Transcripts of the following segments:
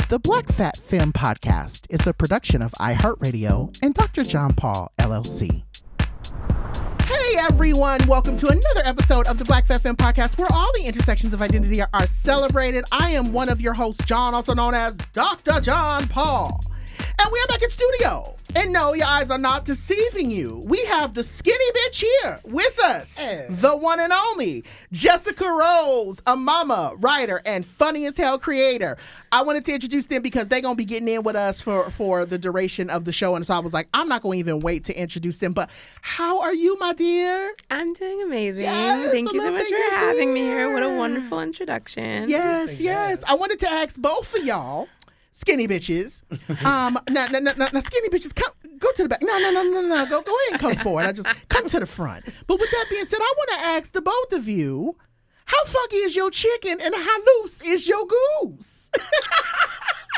The Black Fat Femme Podcast is a production of iHeartRadio and Dr. John Paul, LLC. Hey everyone, welcome to another episode of the Black Fat Femme Podcast, where all the intersections of identity are celebrated. I am one of your hosts, John, also known as Dr. John Paul. And we are back in studio. And no, your eyes are not deceiving you. We have the skinny bitch here with us. The one and only Jessica Rose, a mama, writer, and funny as hell creator. I wanted to introduce them because they're going to be getting in with us for the duration of the show. And so I was like, I'm not going to even wait to introduce them. But how are you, my dear? I'm doing amazing. Yes, Thank you so much for having me here. What a wonderful introduction. Yes. I wanted to ask both of y'all. Skinny bitches. Now, skinny bitches, go to the back. No. Go ahead and come forward. I just come to the front. But with that being said, I want to ask the both of you, how funky is your chicken and how loose is your goose?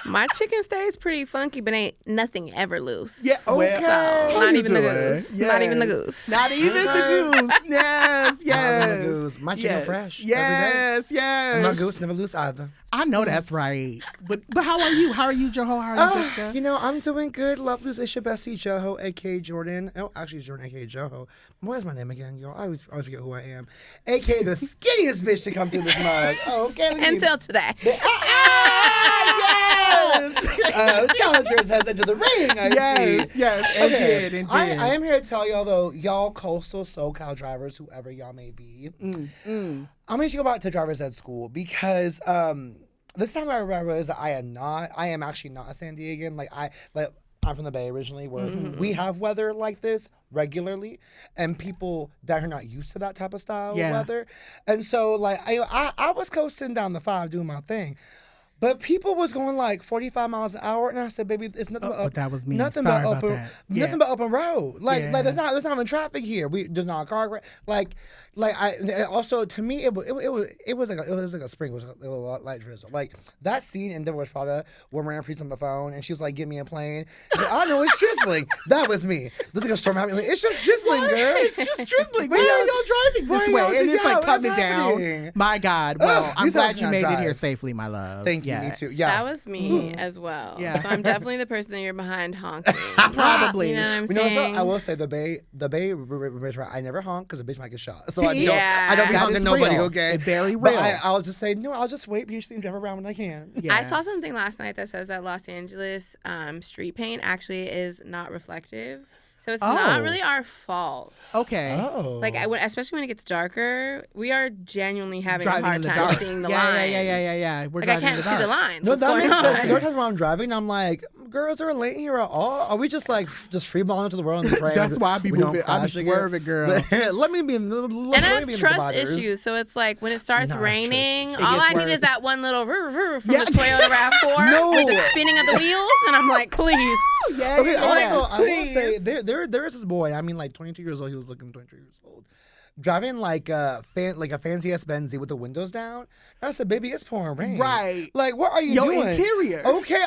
My chicken stays pretty funky, but ain't nothing ever loose. Yeah, okay. So, not even the goose. Yes. Not even the goose. Not even the goose. Yes. Not even the goose. My chicken fresh. Yes. Every day. And my goose never loose either. I know that's right. But how are you? How are you, Joho? How are you, Jessica? You know, I'm doing good. Love this. It's your bestie, Joho, a.k.a. Jordan. Oh, actually, it's Jordan, a.k.a. Joho. What is my name again, y'all? I always forget who I am. A.k.a. the skinniest bitch to come through this mug. Oh, okay. Until today. Yes! Challengers has entered the ring, I see. Yes, indeed. I am here to tell y'all, though, y'all coastal SoCal drivers, whoever y'all may be, I'm going to go back to drivers ed school because this time I realized that I am actually not a San Diegan. I'm from the Bay originally, where we have weather like this regularly, and people that are not used to that type of style of weather. And so, I was coasting down the 5 doing my thing. But people was going like 45 miles an hour, and I said, "Baby, it's nothing but that was me. Nothing Sorry but about open, that. nothing but open road. Like there's not even traffic here. There's not a car. Also to me it was like a spring. It was a light drizzle. Like that scene in Devil Wears Prada where Miranda Priest on the phone and she's like, "Get me a plane." Like, I know it's drizzling. That was me. There's like a storm happening. Like, it's just drizzling, girl. It's just drizzling. Why are y'all driving this way? And it's like coming down. My God. Well, I'm glad you made it here safely, my love. Thank you. Me too. Yeah. That was me as well. Yeah. So I'm definitely the person that you're behind honking. Probably. You know what I'm saying? I will say the Bay I never honk because a bitch might get shot. So I Yeah. don't be honking nobody, real. okay? It's very real. But I'll just say, no, I'll just wait patiently and drive around when I can. Yeah. I saw something last night that says that Los Angeles street paint actually is not reflective. So it's not really our fault. Okay. Oh. Like, especially when it gets darker, we are genuinely having Driving a hard in the time dark. seeing the lines. Yeah. We're Like, I driving in can't the see dark. the lines. No, What's that going makes sense. on? There are times when I'm driving, I'm like, girls, are late here at all? Are we just free balling into the world and praying? That's why I be moving. I be swerving, girl. Let me be in the And I have trust issues, so it's like when it starts raining, all I need is that one little from the Toyota RAV4 with the spinning of the wheels, and I'm like, please. Okay, also, I will say, there is this boy, 22 years old, he was looking 22 years old, driving like a fancy-ass Benzie with the windows down. I said, baby, it's pouring rain. Right. Like, what are you doing? Your interior. Okay,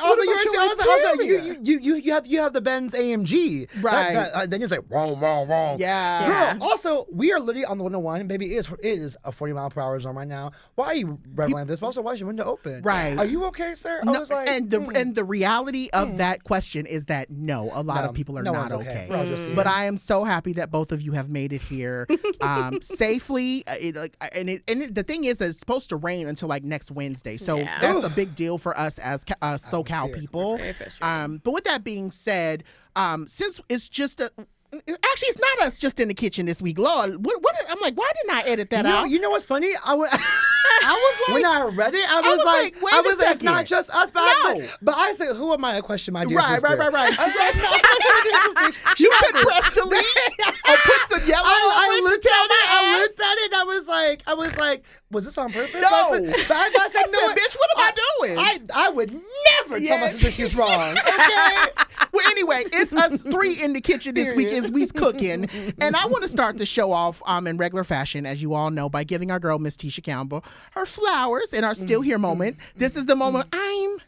you have the Benz AMG. Right. Then you're like, wrong. Yeah. Girl, also, we are literally on the 101. Baby, it is a 40-mile-per-hour zone right now. Why are you revving like this? But also, why is your window open? Right. Are you okay, sir? No, I was like, and the reality of that question is that no, a lot of people are not okay. We're all just here. But I am so happy that both of you have made it here safely. The thing is that it's supposed to rain until like next Wednesday, so that's a big deal for us as SoCal people. But with that being said, since it's just actually, it's not us just in the kitchen this week. Lord, I'm like, why didn't I edit that out? You know what's funny? I was like, when I read it, I was like, it's not just us. But I said, who am I? A question, my dear sister. Right. I said, you could press delete or put some yellow I over it to looked tell at it. my I ass. looked at it. I was like, was this on purpose? No. I said, no, bitch, what am I doing? I would never tell my sister she's wrong. Okay. Well, anyway, it's us 3 in the kitchen this week as we's cooking. And I want to start the show off in regular fashion, as you all know, by giving our girl, Miss Tisha Campbell, her flowers in our Still Here moment. This is the moment I'm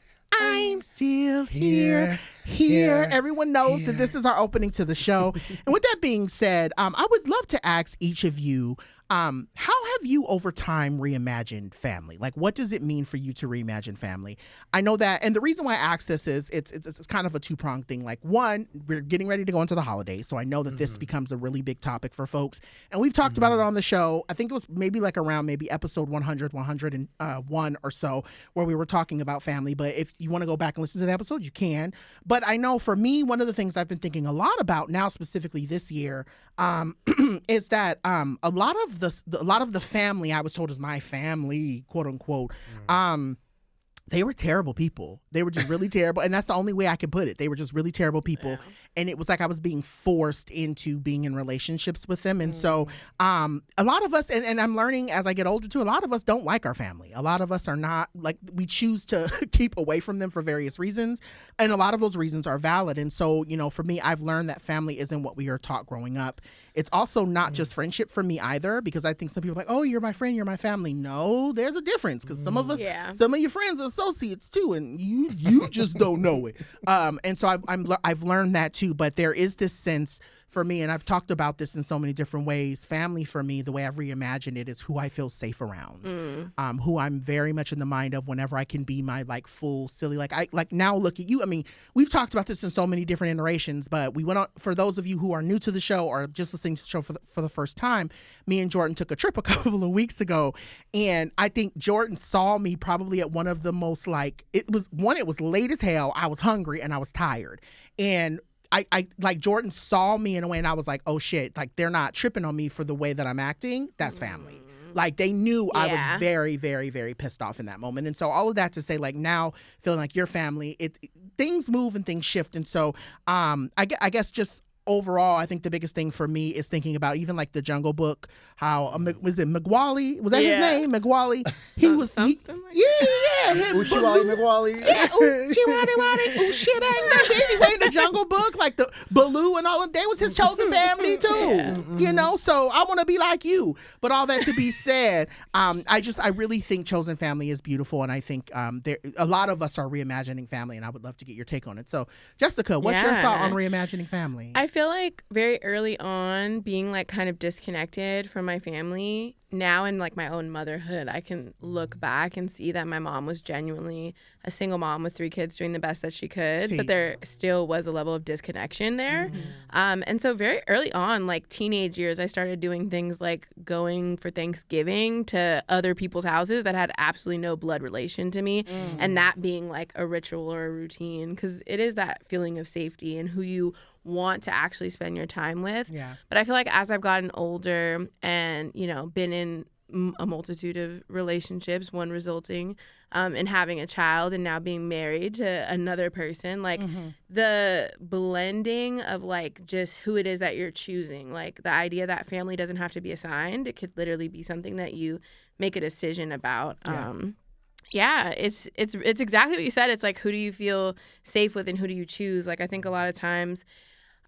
still here. Everyone knows that this is our opening to the show. And with that being said, I would love to ask each of you How have you over time reimagined family? Like, what does it mean for you to reimagine family? I know that, and the reason why I ask this is it's kind of a two-pronged thing. Like, one, we're getting ready to go into the holidays, so I know that this becomes a really big topic for folks, and we've talked about it on the show. I think it was maybe like around episode 100, 101 or so, where we were talking about family. But if you want to go back and listen to the episode, you can. But I know for me, one of the things I've been thinking a lot about now, specifically this year, is that a lot of the family I was told is my family, quote unquote, they were terrible people. They were just really terrible. And that's the only way I could put it. They were just really terrible people. Yeah. And it was like I was being forced into being in relationships with them. And so a lot of us, and I'm learning as I get older too, a lot of us don't like our family. A lot of us are not, like, we choose to keep away from them for various reasons. And a lot of those reasons are valid. And so, you know, for me, I've learned that family isn't what we are taught growing up. It's also not just friendship for me either, because I think some people are like, oh, you're my friend, you're my family. No, there's a difference, because some of us, some of your friends are associates too, and you just don't know it. And so I've learned that too. But there is this sense for me, and I've talked about this in so many different ways. Family for me, the way I've reimagined it, is who I feel safe around, who I'm very much in the mind of whenever I can be my like full silly, like now look at you. I mean, we've talked about this in so many different iterations, but we went on, for those of you who are new to the show or just listening to the show for the first time, me and Jordan took a trip a couple of weeks ago, and I think Jordan saw me probably at one of the most, like, it was late as hell, I was hungry and I was tired, and I like Jordan saw me in a way, and I was like, oh shit, like they're not tripping on me for the way that I'm acting. That's family. Like they knew I was very, very, very pissed off in that moment. And so all of that to say, like, now feeling like your family, things move and things shift. And so I guess just overall, I think the biggest thing for me is thinking about even like the Jungle Book, how was it Mcwally? Was that his name? Mcwally? He was something like Ushiwali Mcwally. Yeah, Ushiwali, Ushibang. Anyway, in the Jungle Book, like the Baloo and all of them, they was his chosen family too. You know, so I want to be like you. But all that to be said, I really think chosen family is beautiful, and I think a lot of us are reimagining family, and I would love to get your take on it. So, Jessica, what's your thought on reimagining family? I feel like very early on, being like kind of disconnected from my family, now in like my own motherhood, I can look back and see that my mom was genuinely a single mom with 3 kids doing the best that she could, but there still was a level of disconnection there. And so very early on, like teenage years, I started doing things like going for Thanksgiving to other people's houses that had absolutely no blood relation to me, and that being like a ritual or a routine, because it is that feeling of safety and who you want to actually spend your time with. But I feel like as I've gotten older and, you know, been in a multitude of relationships, one resulting in having a child and now being married to another person, like the blending of like just who it is that you're choosing, like the idea that family doesn't have to be assigned. It could literally be something that you make a decision about. It's exactly what you said. It's like, who do you feel safe with and who do you choose? Like, I think a lot of times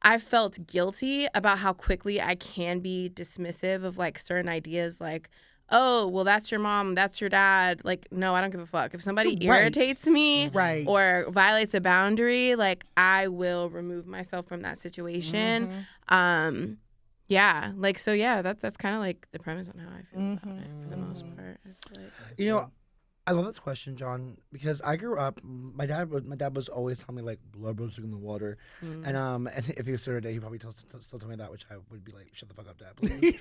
I felt guilty about how quickly I can be dismissive of like certain ideas, like, oh, well, that's your mom, that's your dad. Like, no, I don't give a fuck. If somebody irritates me or violates a boundary, like, I will remove myself from that situation. That's kind of like the premise on how I feel about it for the most part. I feel like. You know, I love this question, John, because I grew up. My dad was always telling me like blood runs in the water, and if he was here today, he probably still tell me that, which I would be like, shut the fuck up, Dad, please.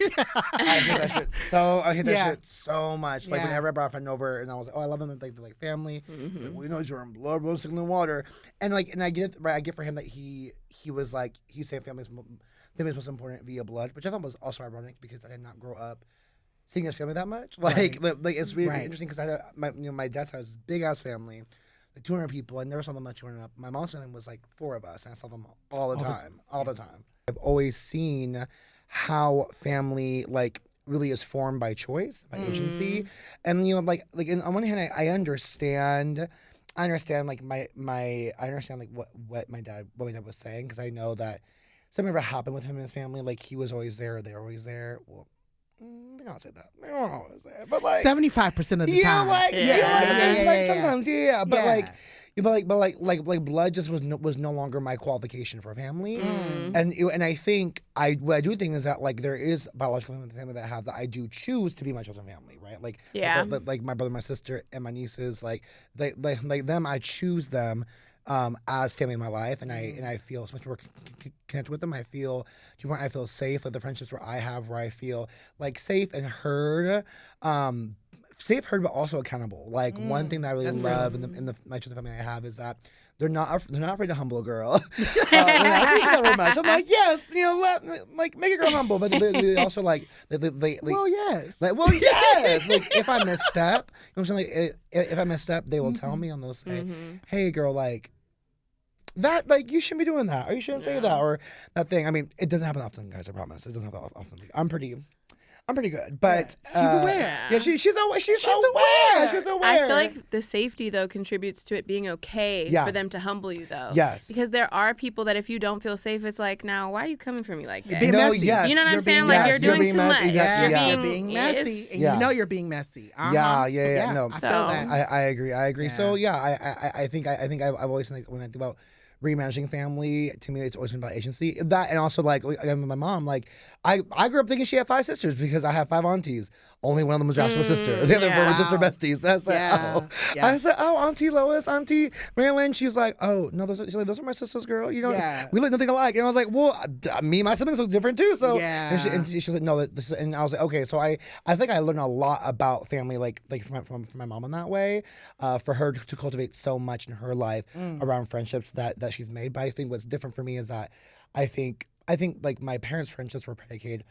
I hate that shit so much. Like whenever I brought a friend over, and I was like, oh, I love them, they're like family. Like, well, you know, Jordan, blood runs in the water, and I get it, right. I get for him that he was like, he's saying family's most important via blood, which I thought was also ironic because I did not grow up seeing his family that much. Like it's really interesting because my dad's house is a big ass family, like 200 people. I never saw them much growing up. My mom's family was like 4 of us, and I saw them all the time. I've always seen how family like really is formed by choice, by agency, and you know like on one hand I understand like I understand like what my dad was saying, because I know that something ever happened with him and his family. Like he was always there, they were always there. Well, We don't say that. We don't always say it, but like 75% of the time. Sometimes, but blood just was no longer my qualification for a family, and I think what I do think is that like there is biological family that have that I do choose to be my chosen family, right? Like like my brother, my sister, and my nieces, like them, I choose them. As family in my life, and I feel so much more connected with them. I feel safe. Like the friendships where I feel like safe and heard, but also accountable. Like one thing that I really love in the my chosen family I have is that they're not afraid to humble a girl. I appreciate that very much. I'm like, yes, make a girl humble, but they also like yes. Like if I misstep, you know what I'm saying? Like if I misstep, they will tell me and they'll say, hey girl, like that, like you shouldn't be doing that, or you shouldn't say that, or that thing. I mean, it doesn't happen often, guys. I promise. It doesn't happen often. I'm pretty good, but she's aware. Yeah, she's aware. She's aware. I feel like the safety though contributes to it being okay for them to humble you though. Yes. Because there are people that if you don't feel safe, it's like, now why are you coming for me like that? Being messy. Yes. You know what I'm saying? Like you're doing too much. You're being messy, and you know you're being messy. Yeah. No, I feel that. I agree. Yeah. So I think I've always think when I think about remanaging family, to me it's always been about agency. That, and also like again with my mom, like I grew up thinking she had 5 sisters because I have 5 aunties. Only one of them was actually a sister. The other 4 were just her besties. I said, oh, Auntie Lois, Auntie Marilyn. She was like, oh no, those are my sisters, girl. You know, we look nothing alike. And I was like, well, me and my siblings look different too. So and she was like, no, and I was like, okay. So I think I learned a lot about family, like from my mom in that way, for her to cultivate so much in her life around friendships that she's made. But I think what's different for me is that I think like my parents' friendships were predicated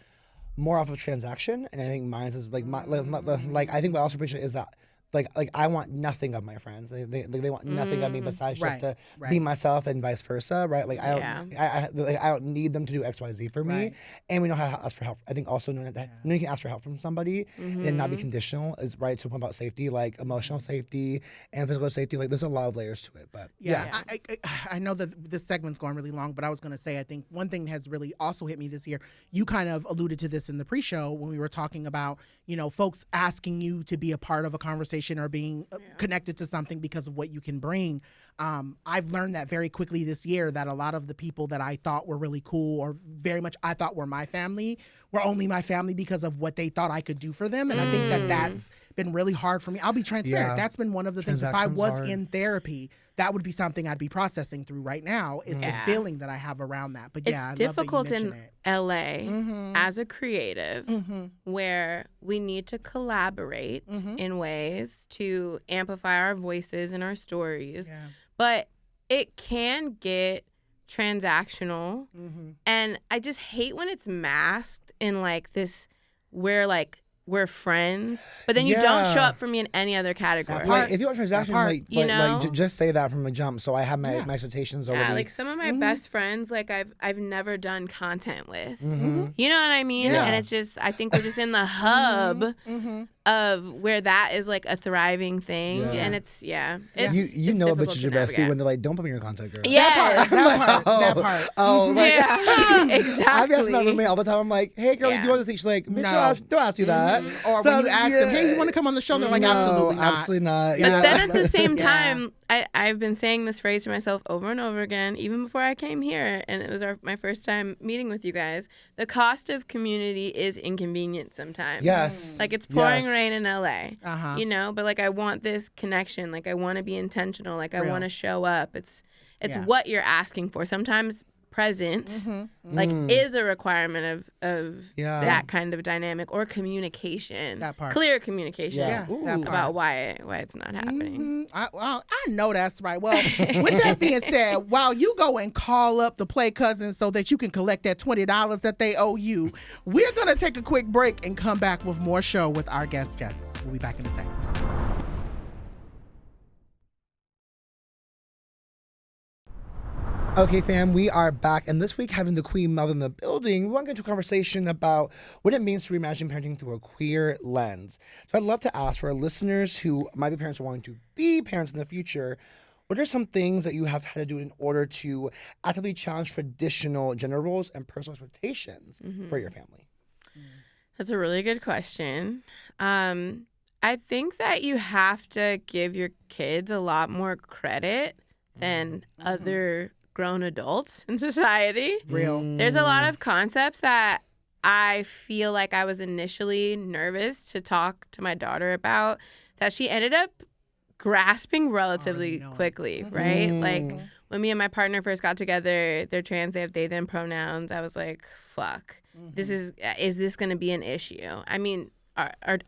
more off of transaction, and I think mine is like like I think what I also appreciate is that like I want nothing of my friends. They want nothing of me besides just to be myself, and vice versa, right? Like I don't need them to do X, Y, Z for me, and we know how to ask for help. I think also knowing you can ask for help from somebody and not be conditional is right to a point about safety, like emotional safety and physical safety. Like there's a lot of layers to it, but I know that this segment's going really long, but I was going to say I think one thing has really also hit me this year. You kind of alluded to this in the pre-show when we were talking about folks asking you to be a part of a conversation or being connected to something because of what you can bring. I've learned that very quickly this year, that a lot of the people that I thought were really cool or very much I thought were my family were only my family because of what they thought I could do for them. And I think that's been really hard for me. I'll be transparent. Yeah. That's been one of the things. If I was in therapy, that would be something I'd be processing through right now, is the feeling that I have around that. But it's difficult in LA as a creative where we need to collaborate in ways to amplify our voices and our stories. Yeah. But it can get transactional. And I just hate when it's masked in like this, we're friends, but then you don't show up for me in any other category. Like, if you want transaction, like just say that from the jump. So I have my expectations already. Yeah, like some of my best friends, like I've never done content with. You know what I mean? Yeah. And it's just, I think we're just in the hub of where that is like a thriving thing, and it's you know a bitch is your bestie when they're like, don't put me in your content, girl. Yeah, that part. Oh, like, exactly. I've asked my roommate all the time. I'm like, hey girl, you do want to see? She's like, no, don't ask you that. Or when you ask them, hey, you want to come on the show? They're like, absolutely not. But then at the same time, I've been saying this phrase to myself over and over again, even before I came here, and it was my first time meeting with you guys. The cost of community is inconvenient sometimes. Yes. Like it's pouring rain in LA, but like I want this connection. Like I want to be intentional. Like I want to show up. It's what you're asking for. Sometimes presence is a requirement of that kind of dynamic or communication. That part. Clear communication about why it's not happening. I know that's right. Well, with that being said, while you go and call up the Play Cousins so that you can collect that $20 that they owe you, we're going to take a quick break and come back with more show with our guest Jess. We'll be back in a second. Okay, fam, we are back, and this week, having the Queen Mother in the building, we want to get into a conversation about what it means to reimagine parenting through a queer lens. So I'd love to ask for our listeners who might be parents or wanting to be parents in the future, what are some things that you have had to do in order to actively challenge traditional gender roles and personal expectations for your family? That's a really good question. I think that you have to give your kids a lot more credit than other grown adults in society. Real. There's a lot of concepts that I feel like I was initially nervous to talk to my daughter about that she ended up grasping relatively quickly, right? Like when me and my partner first got together, they're trans, they have they, them pronouns. I was like, fuck, this is this going to be an issue? I mean,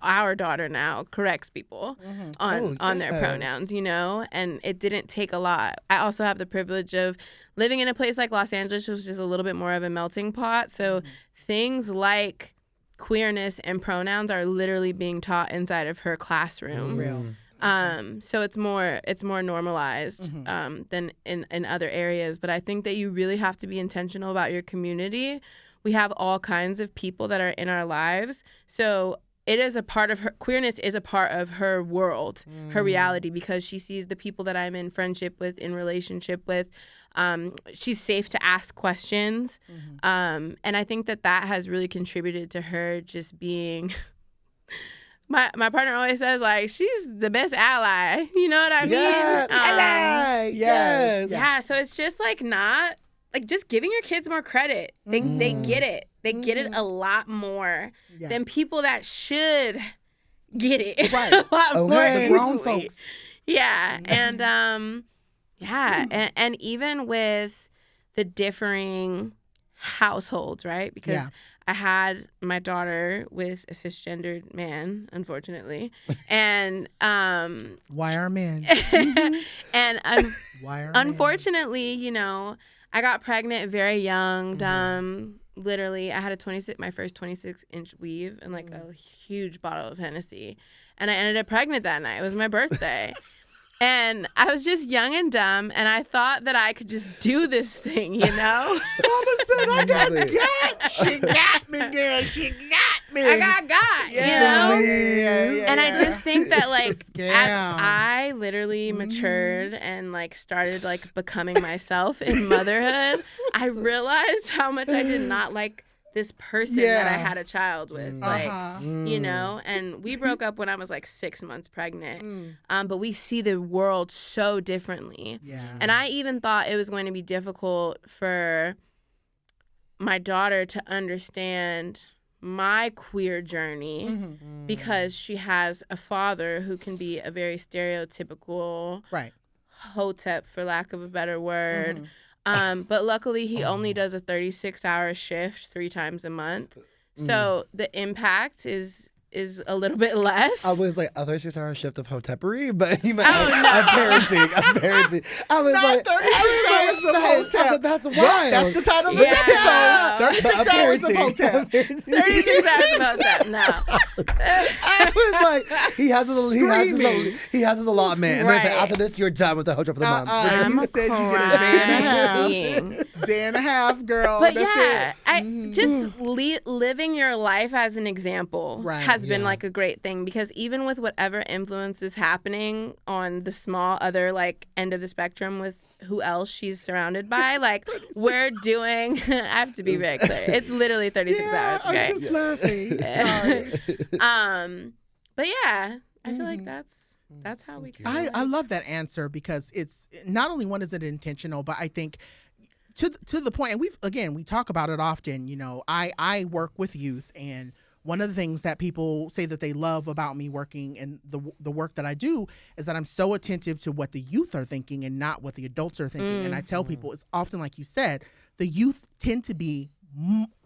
our daughter now corrects people on their pronouns, you know, and it didn't take a lot. I also have the privilege of living in a place like Los Angeles, which is just a little bit more of a melting pot. So things like queerness and pronouns are literally being taught inside of her classroom. Real. So it's more normalized than in other areas. But I think that you really have to be intentional about your community. We have all kinds of people that are in our lives. So it is a part of her, queerness is a part of her world, her reality, because she sees the people that I'm in friendship with, in relationship with. She's safe to ask questions. And I think that has really contributed to her just being... My partner always says, like, she's the best ally. You know what I mean? Ally. Yes. Yeah, so it's just, like, not... Like, just giving your kids more credit. They get it. They get it a lot more than people that should get it. Right. A lot more The grown easily. folks. Yeah. And, and even with the differing households, right? Because I had my daughter with a cisgendered man, unfortunately. And Why are men? and Why are unfortunately, you know, I got pregnant very young, dumb. Literally, I had my first 26-inch weave and like a huge bottle of Hennessy. And I ended up pregnant that night. It was my birthday. And I was just young and dumb, and I thought that I could just do this thing, you know? All of a sudden, I got she got me, girl. She got me. I got, you know? Yeah. And I just think that, like, Scam. as I literally matured and, like, started, like, becoming myself in motherhood, I realized how much I did not like this person that I had a child with, like, you know, and we broke up when I was like 6 months pregnant, but we see the world so differently. And I even thought it was going to be difficult for my daughter to understand my queer journey because she has a father who can be a very stereotypical Hotep, for lack of a better word. But luckily, he only does a 36-hour shift 3 times a month. So the impact is a little bit less. I was like, a 36-hour shift of Hotepery, but he meant I'm parenting. I was Not like, 36 hours of Hotep. That's wild. That's the title of this episode. 36 hours of Hotep. 36 hours of Hotep. No. I was like, he has his allotment, and then Right. after this, you're done with the Hotep for the month. I'm You a said you get a day and a half. being. Day and a half, girl. But That's yeah, it. just living your life as an example has been like a great thing, because even with whatever influence is happening on the small other like end of the spectrum with who else she's surrounded by, like we're doing, I have to be very clear, it's literally 36 hours. Okay. I'm just laughing. Sorry. But yeah, I feel like that's how we can. I love that answer, because it's not only one is it intentional, but I think to the point, and we talk about it often. You know, I work with youth, and one of the things that people say that they love about me working and the work that I do is that I'm so attentive to what the youth are thinking and not what the adults are thinking. And I tell people it's often, like you said, the youth tend to be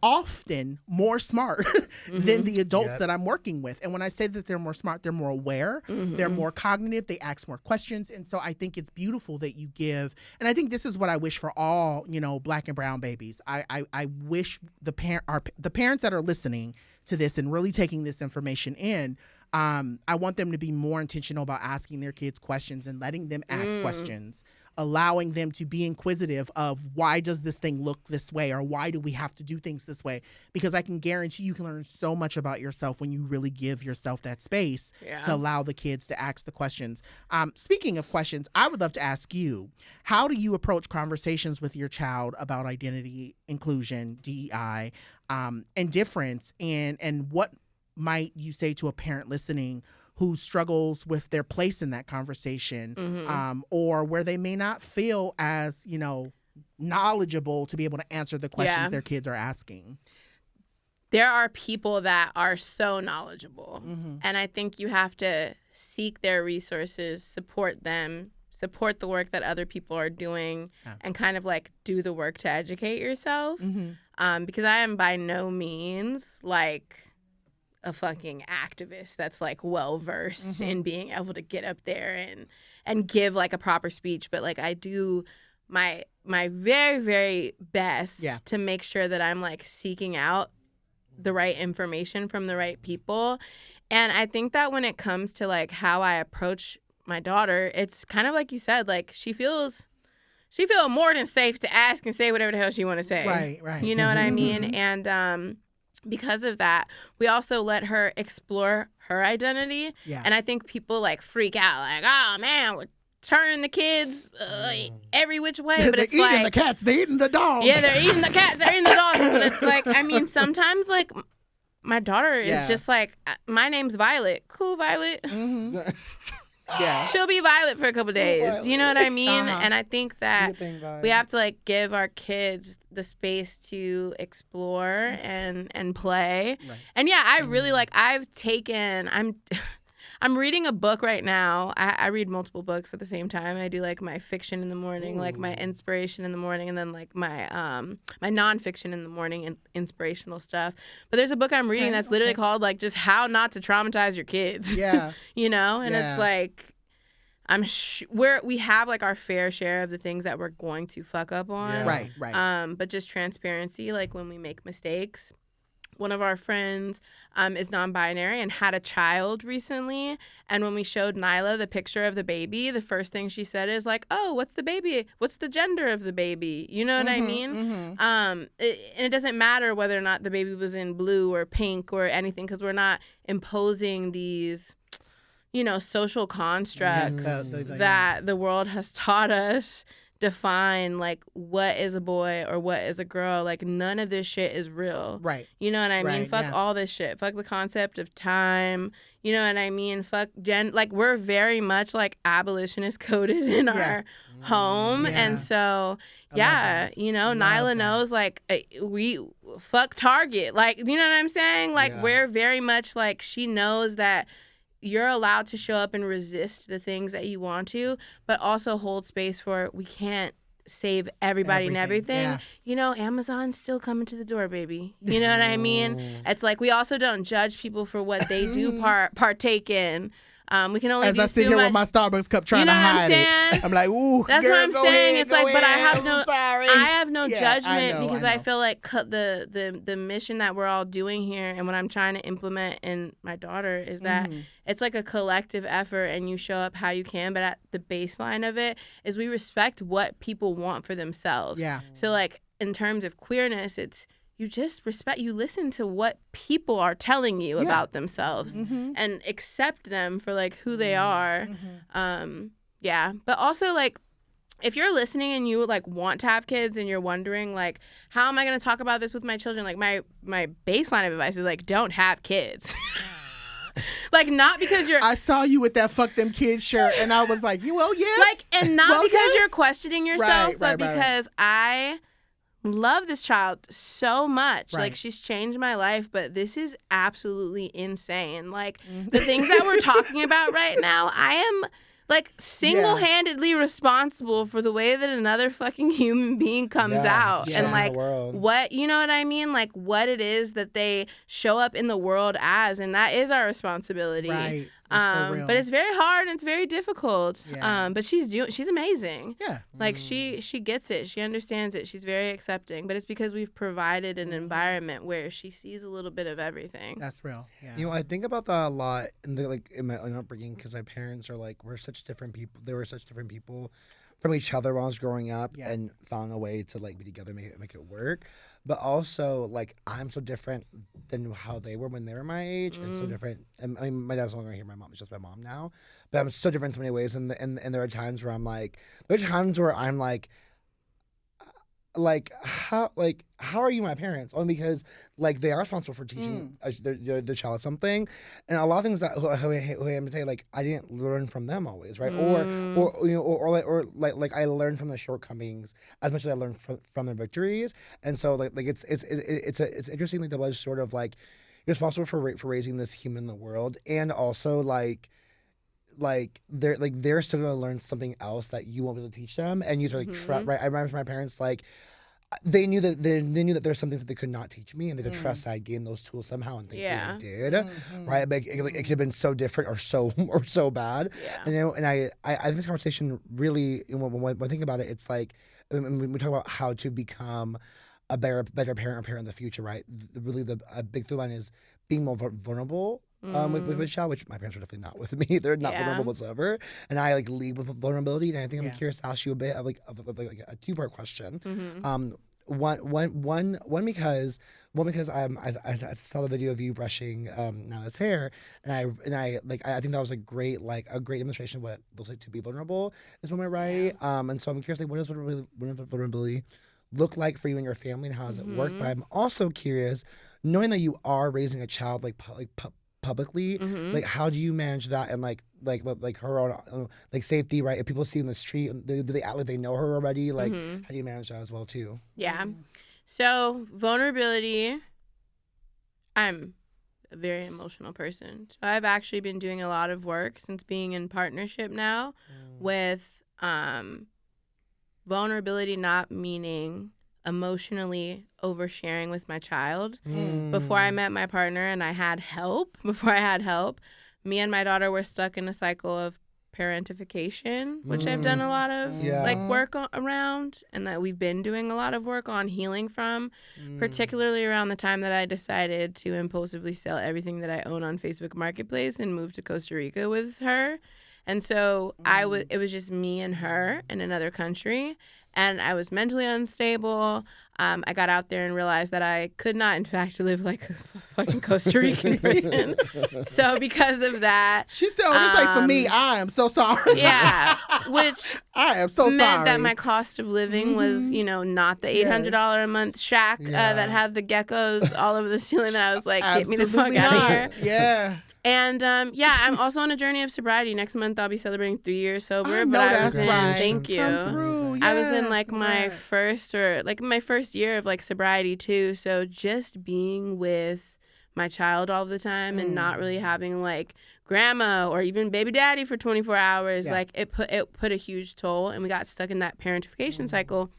often more smart than the adults that I'm working with. And when I say that they're more smart, they're more aware, they're more cognitive, they ask more questions. And so I think it's beautiful that you give, and I think this is what I wish for all, you know, Black and brown babies. I wish the parents that are listening to this and really taking this information in, I want them to be more intentional about asking their kids questions and letting them ask questions, allowing them to be inquisitive of why does this thing look this way, or why do we have to do things this way? Because I can guarantee you can learn so much about yourself when you really give yourself that space to allow the kids to ask the questions. Speaking of questions, I would love to ask you, how do you approach conversations with your child about identity, inclusion, DEI, and difference, and what might you say to a parent listening who struggles with their place in that conversation, or where they may not feel as, knowledgeable to be able to answer the questions their kids are asking? There are people that are so knowledgeable, and I think you have to seek their resources, support them, support the work that other people are doing, and kind of like do the work to educate yourself. Because I am by no means like a fucking activist that's like well versed in being able to get up there and give like a proper speech, but like I do my very, very best to make sure that I'm like seeking out the right information from the right people. And I think that when it comes to like how I approach my daughter, it's kind of like you said, like she feels more than safe to ask and say whatever the hell she want to say. Right. You know what I mean? And because of that, we also let her explore her identity. And I think people like freak out, like, oh man, we're turning the kids every which way. But they're it's eating like the cats, they're eating the dogs. Yeah, they're eating the cats, they're eating the dogs. But it's like, I mean, sometimes like my daughter is just like, my name's Violet. Cool, Violet. She'll be Violet for a couple days. You know what I mean? And I think that we have to like give our kids the space to explore and play. And I really like, I'm reading a book right now. I read multiple books at the same time. I do like my fiction in the morning, like my inspiration in the morning, and then like my my nonfiction in the morning and inspirational stuff. But there's a book I'm reading that's literally called like just how not to traumatize your kids. And it's like we have like our fair share of the things that we're going to fuck up on. Right. But just transparency, like when we make mistakes. One of our friends is non-binary and had a child recently. And when we showed Nyla the picture of the baby, the first thing she said is like, oh, what's the baby? What's the gender of the baby? You know what I mean? And it doesn't matter whether or not the baby was in blue or pink or anything, because we're not imposing these, social constructs that the world has taught us define like what is a boy or what is a girl. Like none of this shit is real. Right. You know what I mean? Fuck all this shit. Fuck the concept of time. You know what I mean? Fuck like we're very much like abolitionist coded in our home. And so Nyla knows like we fuck Target. Like, you know what I'm saying? Like we're very much like, she knows that you're allowed to show up and resist the things that you want to, but also hold space for, we can't save everybody and everything. Amazon's still coming to the door, baby. You know what I mean? It's like we also don't judge people for what they do partake in. We can only as do I sit so here much. with my Starbucks cup trying to hide it. I'm like, ooh, that's girl, what I'm saying. Ahead, it's like, but I have no Yeah, judgment because I I feel like the mission that we're all doing here and what I'm trying to implement in my daughter is that it's like a collective effort and you show up how you can, but at the baseline of it is we respect what people want for themselves. So like in terms of queerness, it's you just respect, you listen to what people are telling you about themselves and accept them for like who they are. But also like if you're listening and you like want to have kids and you're wondering like, how am I going to talk about this with my children? Like my baseline of advice is like, don't have kids. Like not because you're I saw you with that fuck them kids shirt and I was like, yes. Like, and not well, because yes. you're questioning yourself, but because I love this child so much. Like she's changed my life, but this is absolutely insane. Like the things that we're talking about right now, I am like single-handedly responsible for the way that another fucking human being comes out and like what, you know what I mean? Like what it is that they show up in the world as, and that is our responsibility. real. But it's very hard and it's very difficult. Yeah. But she's amazing. Yeah. Like she gets it. She understands it. She's very accepting. But it's because we've provided an environment where she sees a little bit of everything. That's real. Yeah. You know, I think about that a lot in my own upbringing, because my parents are like, we're such different people. They were such different people from each other when I was growing up, and found a way to like be together, make it work. But also, like, I'm so different than how they were when they were my age, and so different. And I mean, my dad's no longer here. My mom is just my mom now. But I'm so different in so many ways. And there are times where I'm like, how are you my parents? Only because like they are responsible for teaching the child something, and a lot of things that who I am to tell you, like I didn't learn from them always, right? Or you know, or I learned from the shortcomings as much as I learned from the victories, and so like it's interesting, like double-edged sword of like you're responsible for raising this human in the world, and also like they're still gonna learn something else that you won't be able to teach them, and you have to like trust. Right, I remember my parents like they knew that there's some things that they could not teach me, and they could trust I gained those tools somehow, and thankfully I did. Right, but it could have been so different or so bad. And, you know, and I think this conversation really, when I think about it, it's like when we talk about how to become a better parent or parent in the future, right? A big through line is being more vulnerable with a child, which my parents were definitely not with me. They're not vulnerable whatsoever, and I like lead with vulnerability. And I think I'm curious to ask you a bit of like a two-part question. One because I saw the video of you brushing Nala's hair, and I think that was a great demonstration of what it looks like to be vulnerable. Is one right? And so I'm curious, like, what does vulnerability look like for you and your family, and how does it work? But I'm also curious, knowing that you are raising a child publicly, like how do you manage that, and like her own like safety, right? If people see in the street, do they act like they know her already? Like how do you manage that as well too? Yeah. So vulnerability, I'm a very emotional person. So I've actually been doing a lot of work since being in partnership now with vulnerability not meaning emotionally oversharing with my child. Before I met my partner and I had help, me and my daughter were stuck in a cycle of parentification, which I've done a lot of like work around, and that we've been doing a lot of work on healing from, particularly around the time that I decided to impulsively sell everything that I own on Facebook Marketplace and move to Costa Rica with her. And so it was just me and her in another country, and I was mentally unstable. I got out there and realized that I could not, in fact, live like a fucking Costa Rican person. So because of that, she said, "Oh, it's like for me. I am so sorry." Yeah, which I am so meant sorry. that my cost of living was, not the $800 a month shack that had the geckos all over the ceiling. That I was like, get me the fuck out of here. Yeah. And I'm also on a journey of sobriety. Next month I'll be celebrating 3 years sober. I know that's right. Thank you. I was in like my first year of like sobriety too. So just being with my child all the time and not really having like grandma or even baby daddy for 24 hours, like it put a huge toll, and we got stuck in that parentification cycle.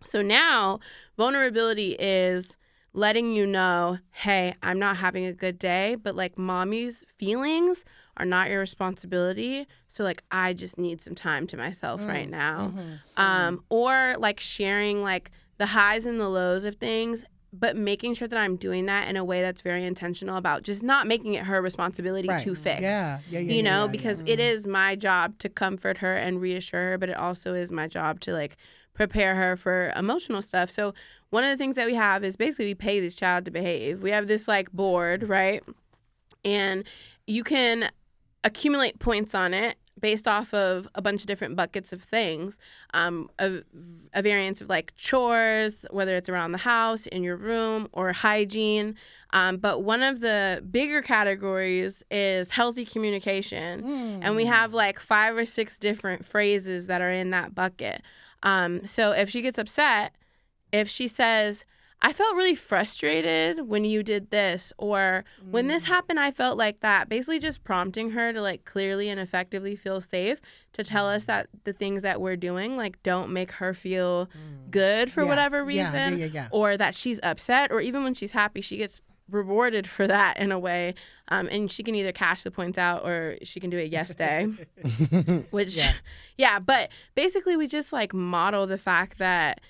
So now vulnerability is letting you know, hey, I'm not having a good day, but like mommy's feelings are not your responsibility. So like I just need some time to myself right now. Or like sharing like the highs and the lows of things, but making sure that I'm doing that in a way that's very intentional about just not making it her responsibility to fix. Because it is my job to comfort her and reassure her, but it also is my job to like prepare her for emotional stuff. So one of the things that we have is basically we pay this child to behave. We have this like board, right? And you can accumulate points on it based off of a bunch of different buckets of things, a variance of like chores, whether it's around the house, in your room, or hygiene. But one of the bigger categories is healthy communication. And we have like 5 or 6 different phrases that are in that bucket. So if she gets upset, if she says, I felt really frustrated when you did this, or when this happened, I felt like that, basically just prompting her to like clearly and effectively feel safe to tell us that the things that we're doing like don't make her feel good for whatever reason, or that she's upset, or even when she's happy, she gets rewarded for that in a way. And she can either cash the points out or she can do a yes day, which, but basically we just like model the fact that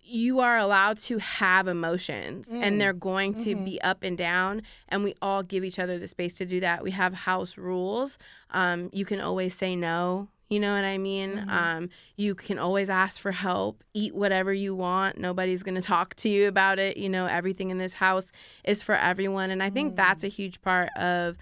you are allowed to have emotions and they're going to be up and down, and we all give each other the space to do that. We have house rules. You can always say no. You know what I mean? You can always ask for help, eat whatever you want. Nobody's going to talk to you about it. You know, everything in this house is for everyone. And I think that's a huge part of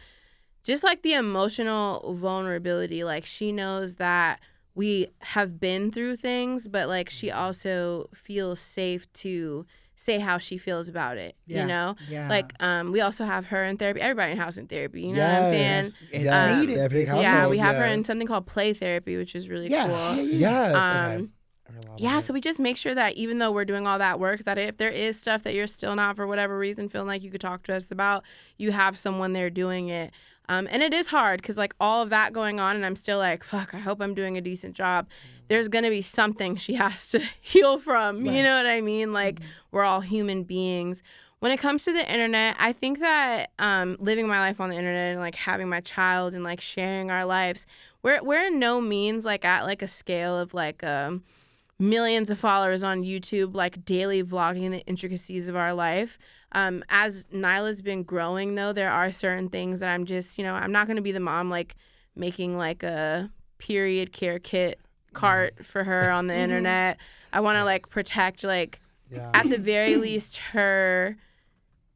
just like the emotional vulnerability. Like, she knows that we have been through things, but like she also feels safe to say how she feels about it, you know? Yeah. Like, we also have her in therapy. Everybody in the house in therapy, you know what I'm saying? Yes. We have her in something called play therapy, which is really cool. Yes. So we just make sure that even though we're doing all that work, that if there is stuff that you're still not, for whatever reason, feeling like you could talk to us about, you have someone there doing it. And it is hard because, like, all of that going on, and I'm still like, fuck, I hope I'm doing a decent job. There's going to be something she has to heal from. Right. You know what I mean? Like, we're all human beings. When it comes to the internet, I think that living my life on the internet and, like, having my child and, like, sharing our lives, we're in no means, like, at, like, a scale of, like, millions of followers on YouTube, like, daily vlogging the intricacies of our life. As Nyla's been growing, though, there are certain things that I'm just, you know, I'm not going to be the mom, like, making, like, a period care kit cart for her on the internet. I want to, like, protect, like, at the very least, her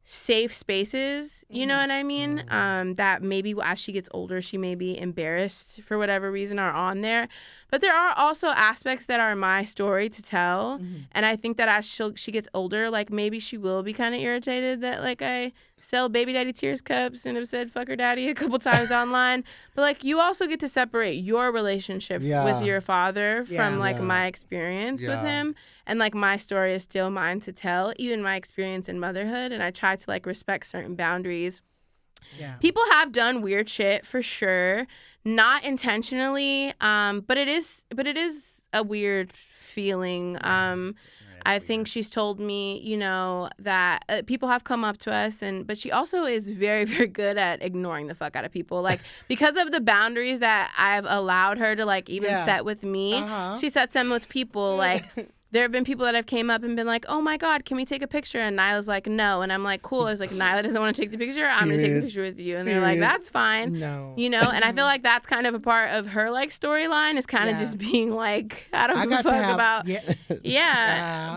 safe spaces, you know what I mean? That maybe as she gets older, she may be embarrassed for whatever reason are on there. But there are also aspects that are my story to tell. And I think that as she gets older, like, maybe she will be kind of irritated that, like, I sell baby daddy tears cups and have said fuck her daddy a couple times online. But, like, you also get to separate your relationship with your father from, like, my experience with him. And, like, my story is still mine to tell, even my experience in motherhood. And I try to, like, respect certain boundaries. People have done weird shit for sure, not intentionally, but it is a weird feeling. I think she's told me, you know, that people have come up to us, but she also is very, very good at ignoring the fuck out of people. Like, because of the boundaries that I've allowed her to, like, even set with me, she sets them with people. Like, there have been people that have came up and been like, oh my God, can we take a picture? And Nyla's like, no. And I'm like, cool. I was like, Nyla doesn't want to take the picture. I'm going to take the picture with you. And they're like, that's fine. No. You know? And I feel like that's kind of a part of her, like, storyline is kind of just being like, I don't give a fuck about.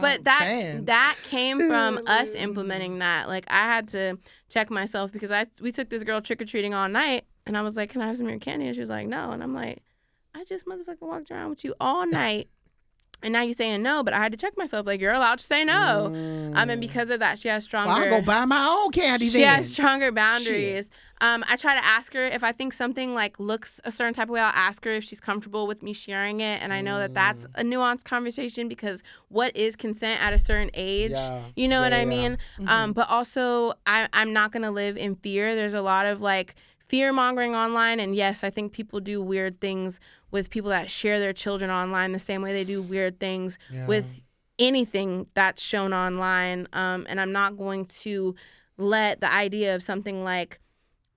But that came from us implementing that. Like, I had to check myself because we took this girl trick-or-treating all night. And I was like, can I have some of your candy? And she was like, no. And I'm like, I just motherfucking walked around with you all night. And now you're saying no, but I had to check myself. Like, you're allowed to say no. And because of that, she has stronger... Well, I'll go buy my own candy She has stronger boundaries. I try to ask her if I think something, like, looks a certain type of way. I'll ask her if she's comfortable with me sharing it. And I know that that's a nuanced conversation because what is consent at a certain age? You know what I mean? But also, I'm not going to live in fear. There's a lot of, like, fear-mongering online. And yes, I think people do weird things with people that share their children online the same way they do weird things with anything that's shown online. And I'm not going to let the idea of something like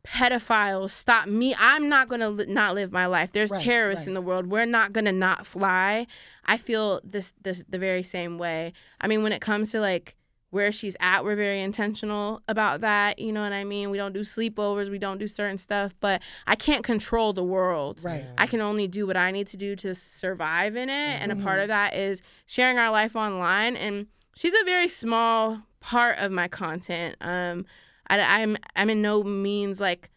pedophiles stop me. I'm not going to not live my life. There's terrorists in the world. We're not going to not fly. I feel this the very same way. I mean, when it comes to, like, where she's at, we're very intentional about that. You know what I mean? We don't do sleepovers. We don't do certain stuff. But I can't control the world. I can only do what I need to do to survive in it. And a part of that is sharing our life online. And she's a very small part of my content. I'm in no means, like,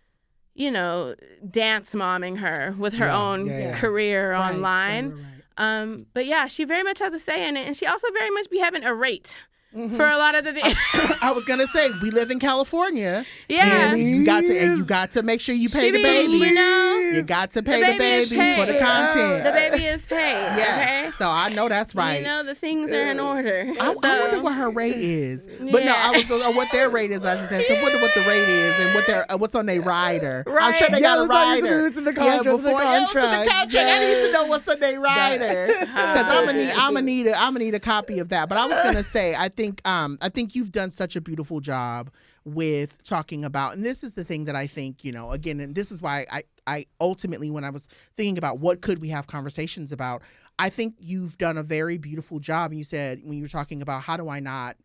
you know, dance momming her with her own career online. But yeah, she very much has a say in it. And she also very much be having a rate. For a lot of the things. I was gonna say we live in California. And you got to make sure you pay the babies. You know, you got to pay the babies for the content. The baby is paid. Okay, so I know that's right. You know the things are in order. I wonder what her rate is. But no, I was going what their rate is. I should say. So I wonder what the rate is and what's on their rider. I'm sure they got a rider. It's in the contract. I need to know what's on their rider because I'm gonna need a copy of that. But I was gonna say I think you've done such a beautiful job with talking about, and this is the thing that I think, again, and this is why I ultimately, when I was thinking about what could we have conversations about, I think you've done a very beautiful job. You said when you were talking about how do I not,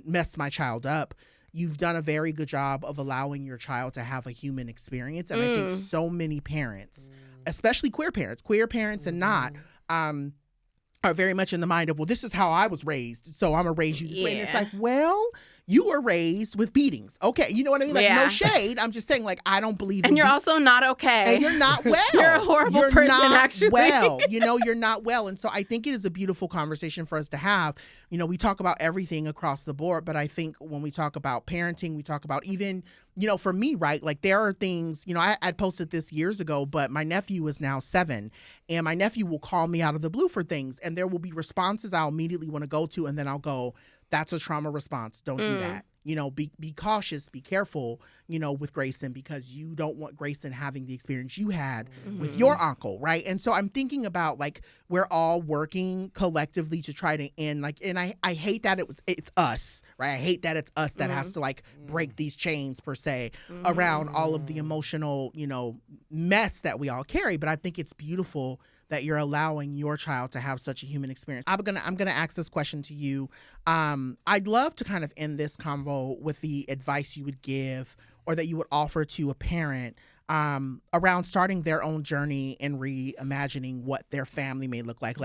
mess my child up, you've done a very good job of allowing your child to have a human experience. And I think so many parents, especially queer parents and not, are very much in the mind of, well, this is how I was raised, so I'm going to raise you this way. And it's like, well, you were raised with beatings. Okay, you know what I mean? Like, no shade. I'm just saying, like, I don't believe and you're also not okay. And you're not well. You're a horrible person, not actually. Well, you're not well. And so I think it is a beautiful conversation for us to have. We talk about everything across the board, but I think when we talk about parenting, we talk about even, for me, right? Like, there are things, I posted this years ago, but my nephew is now 7, and my nephew will call me out of the blue for things, and there will be responses I'll immediately want to go to, and then I'll go, that's a trauma response. Don't do that. Be cautious, be careful, with Grayson, because you don't want Grayson having the experience you had with your uncle, right? And so I'm thinking about, like, we're all working collectively to try to end, like, and I hate that it's us, right? I hate that it's us that has to, like, break these chains, per se, around all of the emotional, mess that we all carry. But I think it's beautiful that you're allowing your child to have such a human experience. I'm gonna ask this question to you. I'd love to kind of end this convo with the advice you would give or that you would offer to a parent around starting their own journey and reimagining what their family may look like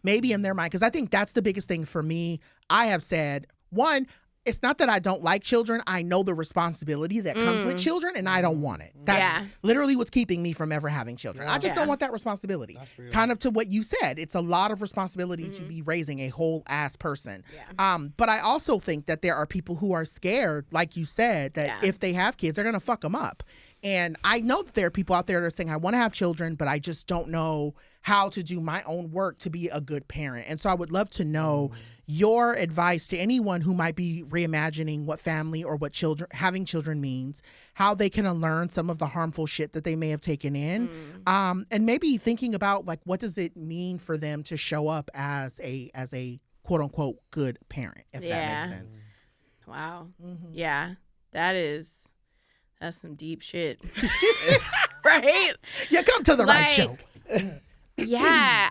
maybe in their mind. Because I think that's the biggest thing for me. I have said, one, it's not that I don't like children. I know the responsibility that comes with children, and I don't want it. That's literally what's keeping me from ever having children. I just don't want that responsibility. Kind of to what you said. It's a lot of responsibility to be raising a whole ass person. But I also think that there are people who are scared, like you said, that if they have kids, they're going to fuck them up. And I know that there are people out there that are saying, I want to have children, but I just don't know how to do my own work to be a good parent. And so I would love to know your advice to anyone who might be reimagining what family or what having children means, how they can unlearn some of the harmful shit that they may have taken in, and maybe thinking about, like, what does it mean for them to show up as a quote unquote good parent, if that makes sense. Wow. Yeah, that's some deep shit. Right? Yeah, come to the right show. Yeah,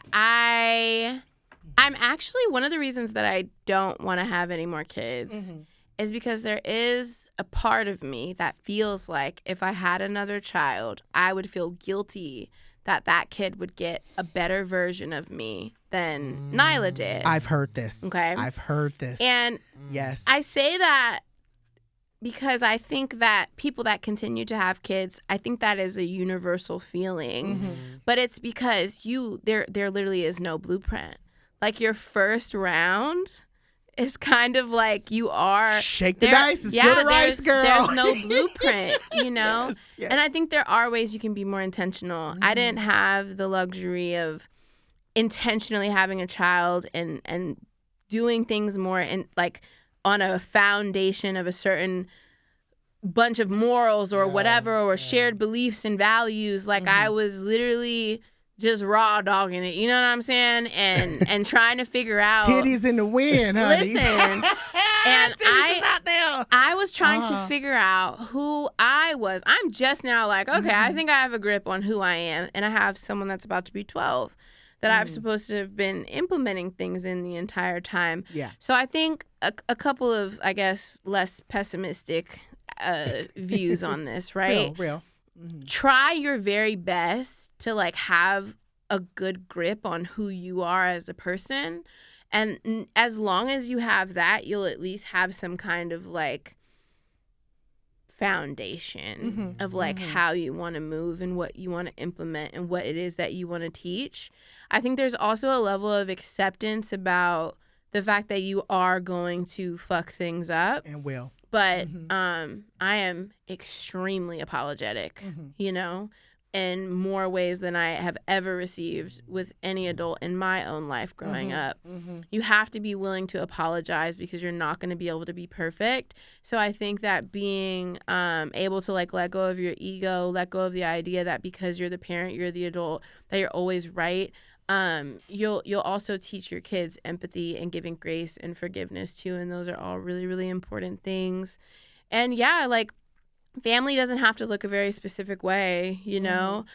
I'm actually, one of the reasons that I don't want to have any more kids is because there is a part of me that feels like if I had another child, I would feel guilty that kid would get a better version of me than Nyla did. I've heard this. Okay. I've heard this. And yes, I say that because I think that people that continue to have kids, I think that is a universal feeling. But it's because there literally is no blueprint. Like, your first round is kind of like you are. Shake the dice and steal the rice, girl. There's no blueprint, Yes. And I think there are ways you can be more intentional. I didn't have the luxury of intentionally having a child and doing things more in, like, on a foundation of a certain bunch of morals or whatever, or shared beliefs and values. Like, I was literally just raw dogging it, you know what I'm saying? And trying to figure out titties in the wind, honey. Listen, and I was trying to figure out who I was. I'm just now like, okay, I think I have a grip on who I am, and I have someone that's about to be 12 that I'm supposed to have been implementing things in the entire time. Yeah. So I think a couple of, I guess, less pessimistic views on this, right? Real. Try your very best to, like, have a good grip on who you are as a person. And as long as you have that, you'll at least have some kind of, like, foundation of, like, how you want to move and what you want to implement and what it is that you want to teach. I think there's also a level of acceptance about the fact that you are going to fuck things up. And will. But I am extremely apologetic, in more ways than I have ever received with any adult in my own life growing up. You have to be willing to apologize because you're not going to be able to be perfect. So I think that being able to, like, let go of your ego, let go of the idea that because you're the parent, you're the adult, that you're always right. you'll also teach your kids empathy and giving grace and forgiveness too, and those are all really, really important things. And yeah, like family doesn't have to look a very specific way, you know.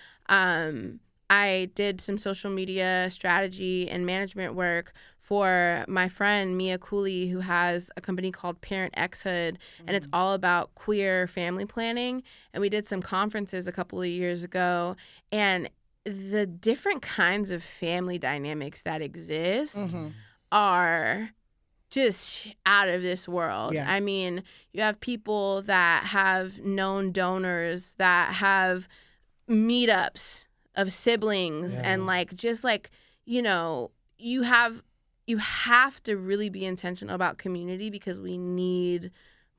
I did some social media strategy and management work for my friend Mia Cooley, who has a company called Parenthood, and it's all about queer family planning. And we did some conferences a couple of years ago, and the different kinds of family dynamics that exist are just out of this world. Yeah. I mean, you have people that have known donors, that have meetups of siblings, and like just like, you know, you have to really be intentional about community, because we need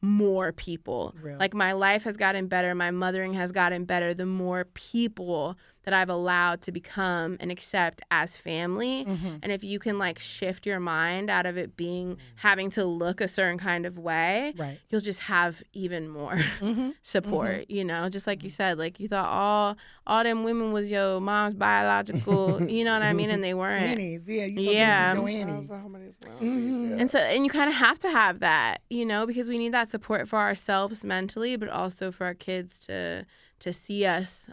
more people. Real. Like my life has gotten better, my mothering has gotten better, the more people that I've allowed to become and accept as family. And if you can like shift your mind out of it being having to look a certain kind of way, you'll just have even more support, you know, just like you said, like you thought all them women was your mom's biological, you know what I mean? And they weren't. Annies, yeah, you thought those were your Annies. And you kind of have to have that, you know, because we need that support for ourselves mentally, but also for our kids to see us,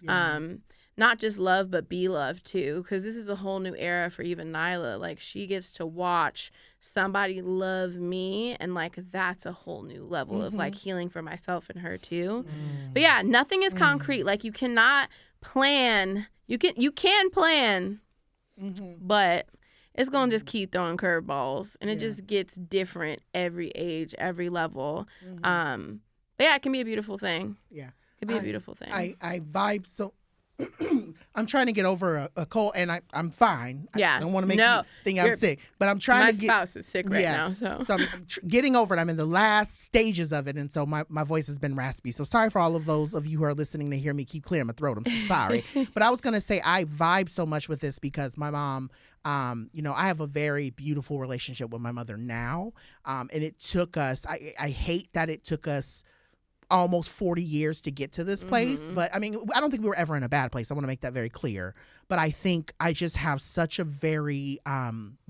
not just love, but be loved too. Because this is a whole new era for even Nyla. Like she gets to watch somebody love me, and like that's a whole new level of like healing for myself and her too. But yeah, nothing is concrete. Like you cannot plan. You can plan, but it's going to just keep throwing curveballs, and it just gets different every age, every level. But yeah, it can be a beautiful thing. Yeah. It can be a beautiful thing. I vibe so... I'm trying to get over a cold, and I'm fine. Yeah. I don't want to make you think I'm sick, but I'm trying to get... My spouse is sick right now, so... So I'm getting over it. I'm in the last stages of it, and so my voice has been raspy. So sorry for all of those of you who are listening to hear me keep clearing my throat. I'm so sorry. But I was going to say I vibe so much with this because my mom... you know, I have a very beautiful relationship with my mother now. And it took us, I hate that it took us almost 40 years to get to this place. But I mean, I don't think we were ever in a bad place. I want to make that very clear. But I think I just have such a very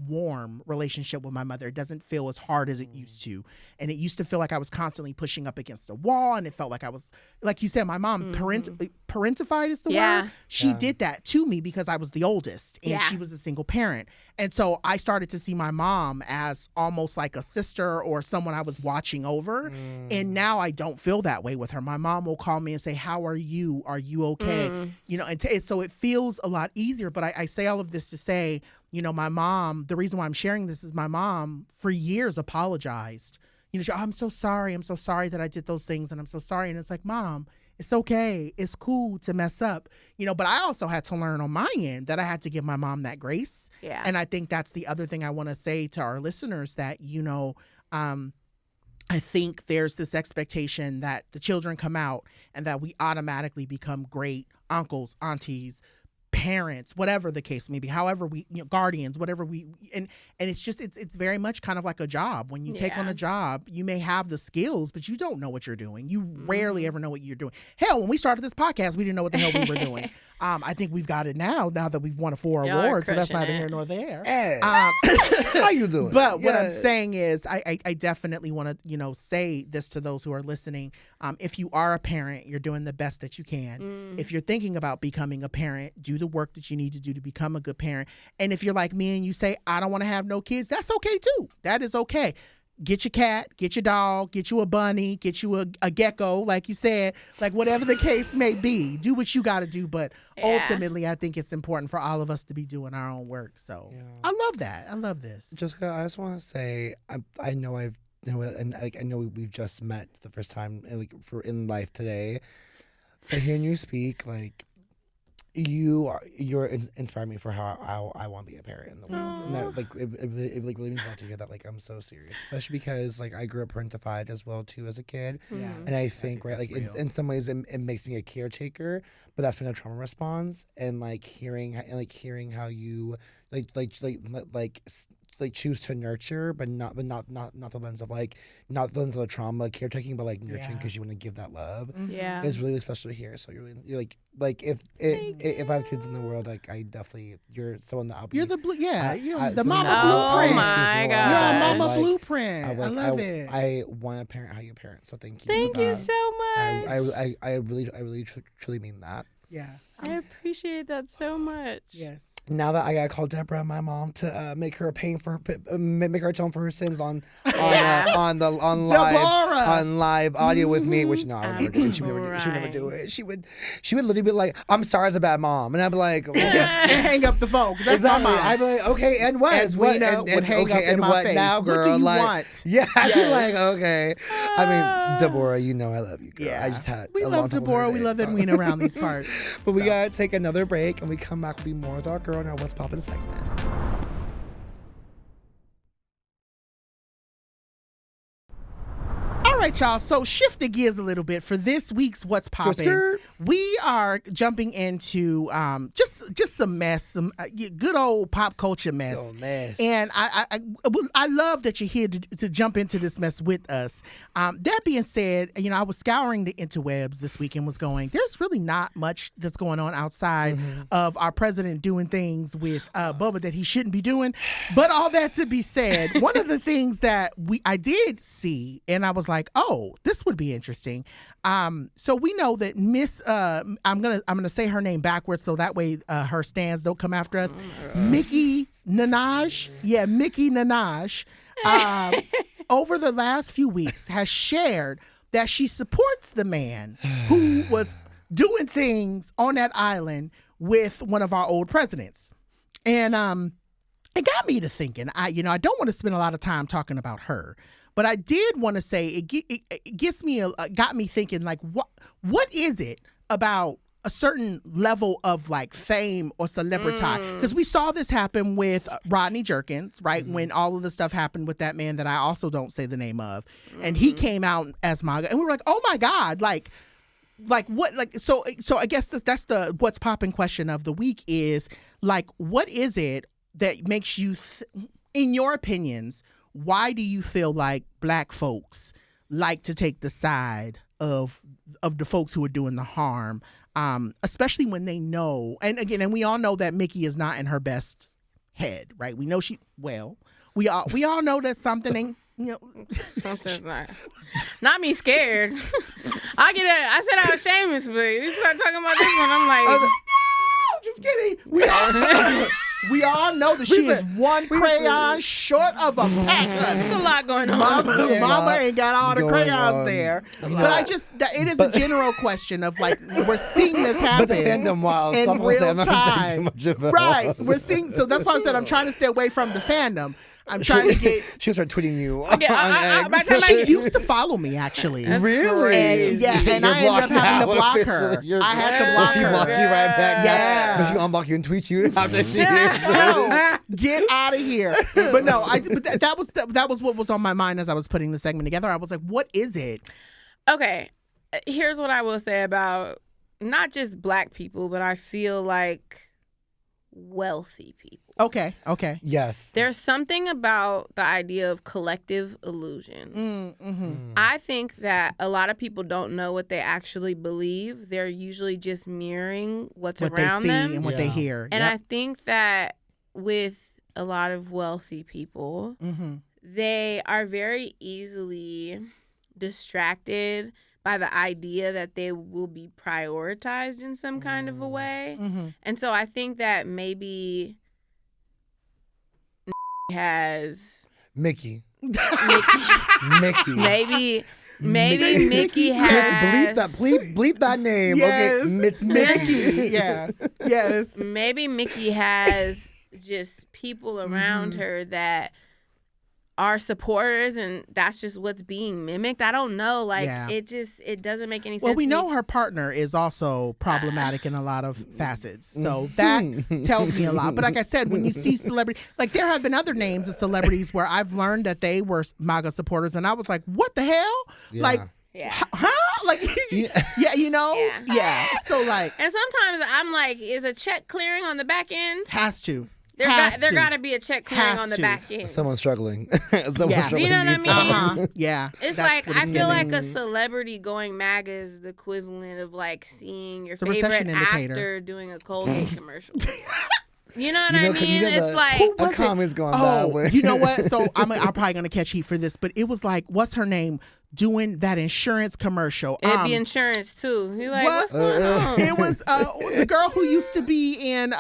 warm relationship with my mother. It doesn't feel as hard as it used to. And it used to feel like I was constantly pushing up against a wall. And it felt like I was, like you said, my mom parentified is the word. She did that to me because I was the oldest and she was a single parent. And so I started to see my mom as almost like a sister or someone I was watching over. And now I don't feel that way with her. My mom will call me and say, "How are you? Are you okay?" You know, and so it feels a lot easier. But I say all of this to say, you know, my mom, the reason why I'm sharing this is my mom for years apologized. You know, I'm so sorry that I did those things, and I'm so sorry. And it's like, Mom, it's okay. It's cool to mess up, you know, but I also had to learn on my end that I had to give my mom that grace. Yeah. And I think that's the other thing I want to say to our listeners that, you know, I think there's this expectation that the children come out and that we automatically become great uncles, aunties, parents, whatever the case may be, however we, you know, guardians, whatever we, and it's just, it's very much kind of like a job. When you take on a job, you may have the skills, but you don't know what you're doing. You rarely ever know what you're doing. Hell, when we started this podcast, we didn't know what the hell we were doing. I think we've got it now that we've won 4 awards, so that's neither here nor there. Hey. How you doing? But what I'm saying is I definitely want to, you know, say this to those who are listening. If you are a parent, you're doing the best that you can. If you're thinking about becoming a parent, do the work that you need to do to become a good parent. And if you're like me and you say, I don't want to have no kids, that's okay too. That is okay. Get your cat, get your dog, get you a bunny, get you a gecko, like you said, like whatever the case may be. Do what you got to do. But ultimately, I think it's important for all of us to be doing our own work. So I love that. I love this. Jessica, I just want to say, I know I know we've just met the first time for in life today, but hearing you speak, like, you're inspiring me for how I want to be a parent in the world. And that, like, it like really means a lot to hear that, like, I'm so serious, especially because, like, I grew up parentified as well too as a kid. And I think right, like, in some ways it makes me a caretaker, but that's been a trauma response. And like hearing how you choose to nurture, but not the lens of not the lens of trauma caretaking, but nurturing because you want to give that love. Yeah, it's really special to hear. So you're if I have kids in the world, I definitely you're someone that I'll be. You're the you're the someone mama that blueprint. Oh my You're God. a mama blueprint. I love it. I want to parent how you parent. So thank you. Thank you so much. I really truly mean that. Yeah. I appreciate that so much. Yes. Now that I got called Deborah, my mom, to make her make her atone for her sins on live audio with me, which I would never do. She would never do it. She would literally be like, "I'm sorry, as a bad mom," and I'd be like, and hang up the phone. That's exactly. my mom. I'd be like, "Okay, and what? As Weena would hang up in my face. Now, girl? What do you want?" Yeah, I'd be like, "Okay." I mean, Deborah, I love you, girl. Yeah. I just had we a love long time with Deborah. her We today. love Edwina around these parts. But we gotta take another break, and we come back. We'll be more with our girl in our What's Poppin' segment. All right, y'all. So shift the gears a little bit for this week's What's Poppin'. We are jumping into just some mess, some good old pop culture mess. Oh, mess. And I love that you're here to jump into this mess with us. That being said, I was scouring the interwebs this week and was going, there's really not much that's going on outside of our president doing things with Bubba that he shouldn't be doing. But all that to be said, one of the things that I did see, and I was like, oh, this would be interesting. So we know that Miss, I'm gonna say her name backwards so that way her stands don't come after us. Nicki Minaj, Nicki Minaj, over the last few weeks has shared that she supports the man who was doing things on that island with one of our old presidents, and it got me to thinking. I don't want to spend a lot of time talking about her. But I did want to say it got me thinking, like, what is it about a certain level of fame or celebrity? Because we saw this happen with Rodney Jerkins, right? When all of the stuff happened with that man that I also don't say the name of, and he came out as MAGA, and we were like, oh my God, so I guess that's the what's poppin' question of the week is what is it that makes you, in your opinions, why do you feel like Black folks like to take the side of the folks who are doing the harm, especially when they know, and we all know that Mickey is not in her best head, right? We know we all know that something ain't, Something's not me scared. I said I was shameless, but you start talking about this one, I'm like, just kidding. We all know that she is one crayon short of a pack. there's a lot going on. Mama ain't got all the crayons there. But it is a general question of we're seeing this happen. But the fandom wild. In so real I'm not time. too much of it. Right. We're seeing, so that's why I said I'm trying to stay away from the fandom. I'm trying to get. She'll start tweeting you. She used to follow me, actually. That's Really? crazy. And I ended up having to block her. I had to block She her. blocked you right back. Yeah. But she unblock you and tweet you after she No, get out of here. But no, that was what was on my mind as I was putting the segment together. I was like, what is it? Okay, here's what I will say about not just Black people, but I feel like wealthy people. Okay. Yes. There's something about the idea of collective illusions. I think that a lot of people don't know what they actually believe. They're usually just mirroring what's What around they see them. and what they hear. And I think that with a lot of wealthy people, they are very easily distracted by the idea that they will be prioritized in some kind of a way. And so I think that maybe has Mickey. Maybe Mickey has. Bleep that name. Yes. Okay, it's Mickey. Yeah. Yes. Maybe Mickey has just people around her that are supporters, and that's just what's being mimicked. I don't know. It doesn't make any sense. Well, we to know me. her partner is also problematic in a lot of facets. So that tells me a lot. But like I said, when you see celebrity, there have been other names of celebrities where I've learned that they were MAGA supporters, and I was like, what the hell? Yeah. Huh? Yeah. So and sometimes I'm like, is a check clearing on the back end? has to. There got to be a check clearing on the back end. Someone's struggling. Yeah. Do you know what I mean? Uh-huh. Yeah. It's That's like, what I feel like a celebrity going MAGA is the equivalent of like seeing your favorite actor doing a Colgate commercial. You know what I mean? It's like a comment's going that way. You know what? So I'm probably gonna catch heat for this, but it was like, what's her name doing that insurance commercial? It'd be insurance too. You're like, what's going on? It was the girl who used to be in.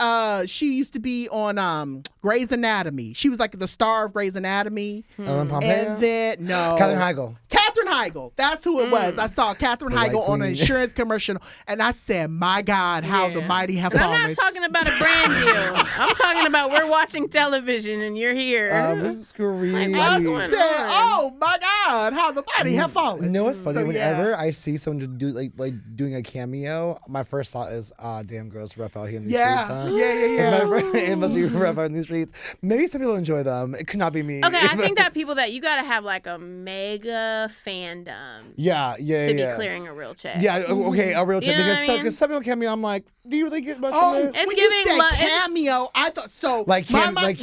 She used to be on Grey's Anatomy. She was like the star of Grey's Anatomy. Ellen Pompeo? And then Katherine Heigl. Katherine Heigl. That's who it was. I saw Katherine Heigl on an insurance commercial, and I said, "My God, how the mighty have fallen." I'm not talking about a brand deal. I'm talking about we're watching television and you're here. I'm screaming. I said, "Oh my God, how the mighty have fallen." You know what's funny? Whenever I see someone do like doing a cameo, my first thought is, damn girls rough out here in the streets, huh? Yeah. It must be rough out in the streets. Maybe some people enjoy them. It could not be me. Okay, I think that people that you gotta have like a mega fandom. To be clearing a real check. Yeah, okay, a real check. You know Because some people cameo, I'm like, do you really get much Oh, from this? It's when giving you said cameo, I thought so. Like cameo my in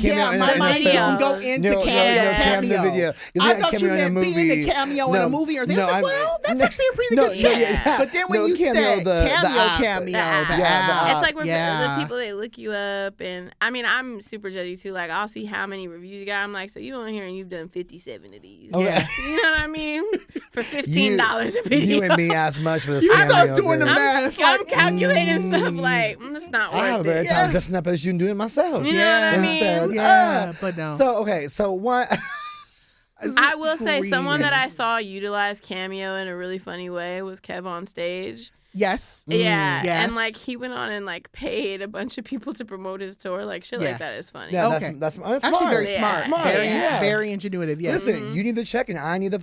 mind a didn't film. go into No, cameo. video. I thought you meant being the cameo in a movie, or they was like, well, that's actually a pretty good check. But then when you said cameo, it's like the people they look you up, and I mean, I'm super judgy too. Like, I'll see how many reviews you got. I'm like, so you on here and you've done 57 of these. Yeah. You know what I mean? For $15 a video. You and me as much for this You cameo. start doing the math. I'm calculating stuff like, it's not worth it. I have a better time dressing up as you and doing it myself. You know what I mean? Yeah, but no. So what? I will say someone that I saw utilize cameo in a really funny way was Kev on stage. Yes. Yeah. Yes. And like he went on and like paid a bunch of people to promote his tour. Like shit like that is funny. Yeah, okay. that's actually smart. very smart. Very ingenuitive. Yes. Listen, you need the check and I need the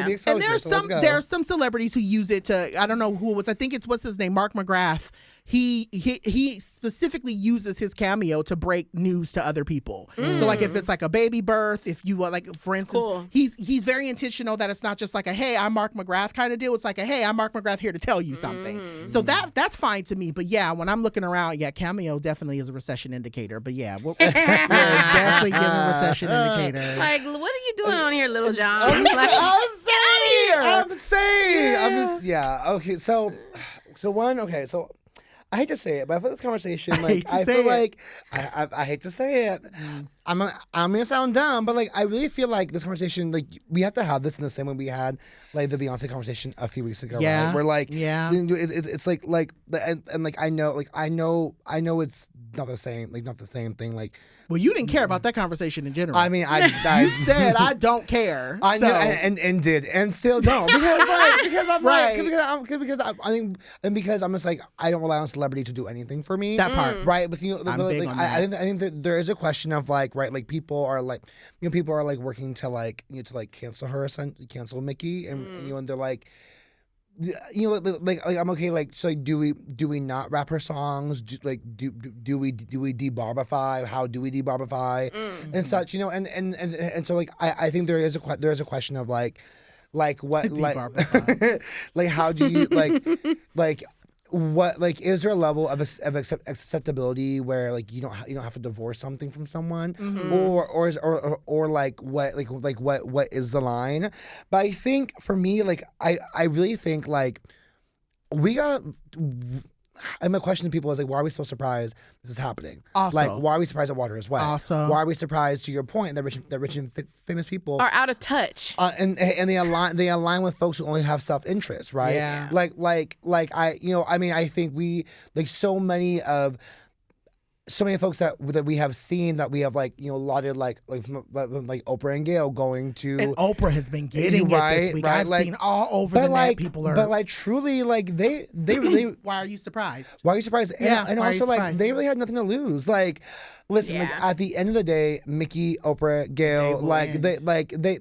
exposure. And there's some celebrities who use it to, I don't know who it was. I think it's, what's his name, Mark McGrath. He specifically uses his cameo to break news to other people. So like if it's like a baby birth, if you want, like for instance, he's very intentional that it's not just like a hey, I'm Mark McGrath kind of deal. It's like a hey, I'm Mark McGrath here to tell you something. So that's fine to me. But yeah, when I'm looking around, cameo definitely is a recession indicator. But it's definitely giving a recession indicator. Like, what are you doing on here, Little John? I'm Get saying. I'm just okay. So I hate to say it, but I feel this conversation, like, I feel like I hate to say it. I'm gonna sound dumb, but like I really feel like this conversation, like we have to have this in the same way we had like the Beyonce conversation a few weeks ago. Right? Where like it's like and like I know it's not the same thing. Like, well, you didn't care about that conversation in general. I mean, you said I don't care. I know, and did, and still don't, because I'm just like I don't rely on celebrity to do anything for me. That part, right? But I'm big on that. I think that there is a question of like, right, like people are like working to like cancel her, cancel Mickey, and and they're like. Like I'm okay. Like, so like, do we not rap her songs? Do we debarbify? How do we debarbify and such? And so like I think there is a question of like what like how do you like what like is there a level of acceptability where like you don't have to divorce something from someone or like what is the line? But I think for me, like I really think like we got. And my question to people is like, why are we so surprised this is happening? Also, like, why are we surprised that water is wet? Also, why are we surprised, to your point, that rich and famous people are out of touch? And they align with folks who only have self-interest, right? Yeah. Like I think we like so many folks that we have seen that we have lauded like Oprah and Gayle going to, and Oprah has been getting it this week. I've seen all over the net. People are, but like truly, like they really. Why are you surprised? Why are you surprised? And also like they really had nothing to lose. Like, listen, like at the end of the day, Mickey, Oprah, Gayle, they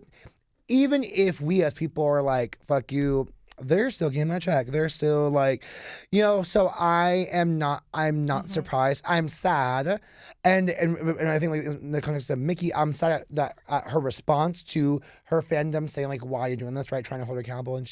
even if we as people are like fuck you. They're still getting that check. They're still like, so I'm not surprised. I'm sad. And I think like in the context of Mickey, I'm sad that her response to her fandom saying like, why are you doing this, right? Trying to hold her accountable, and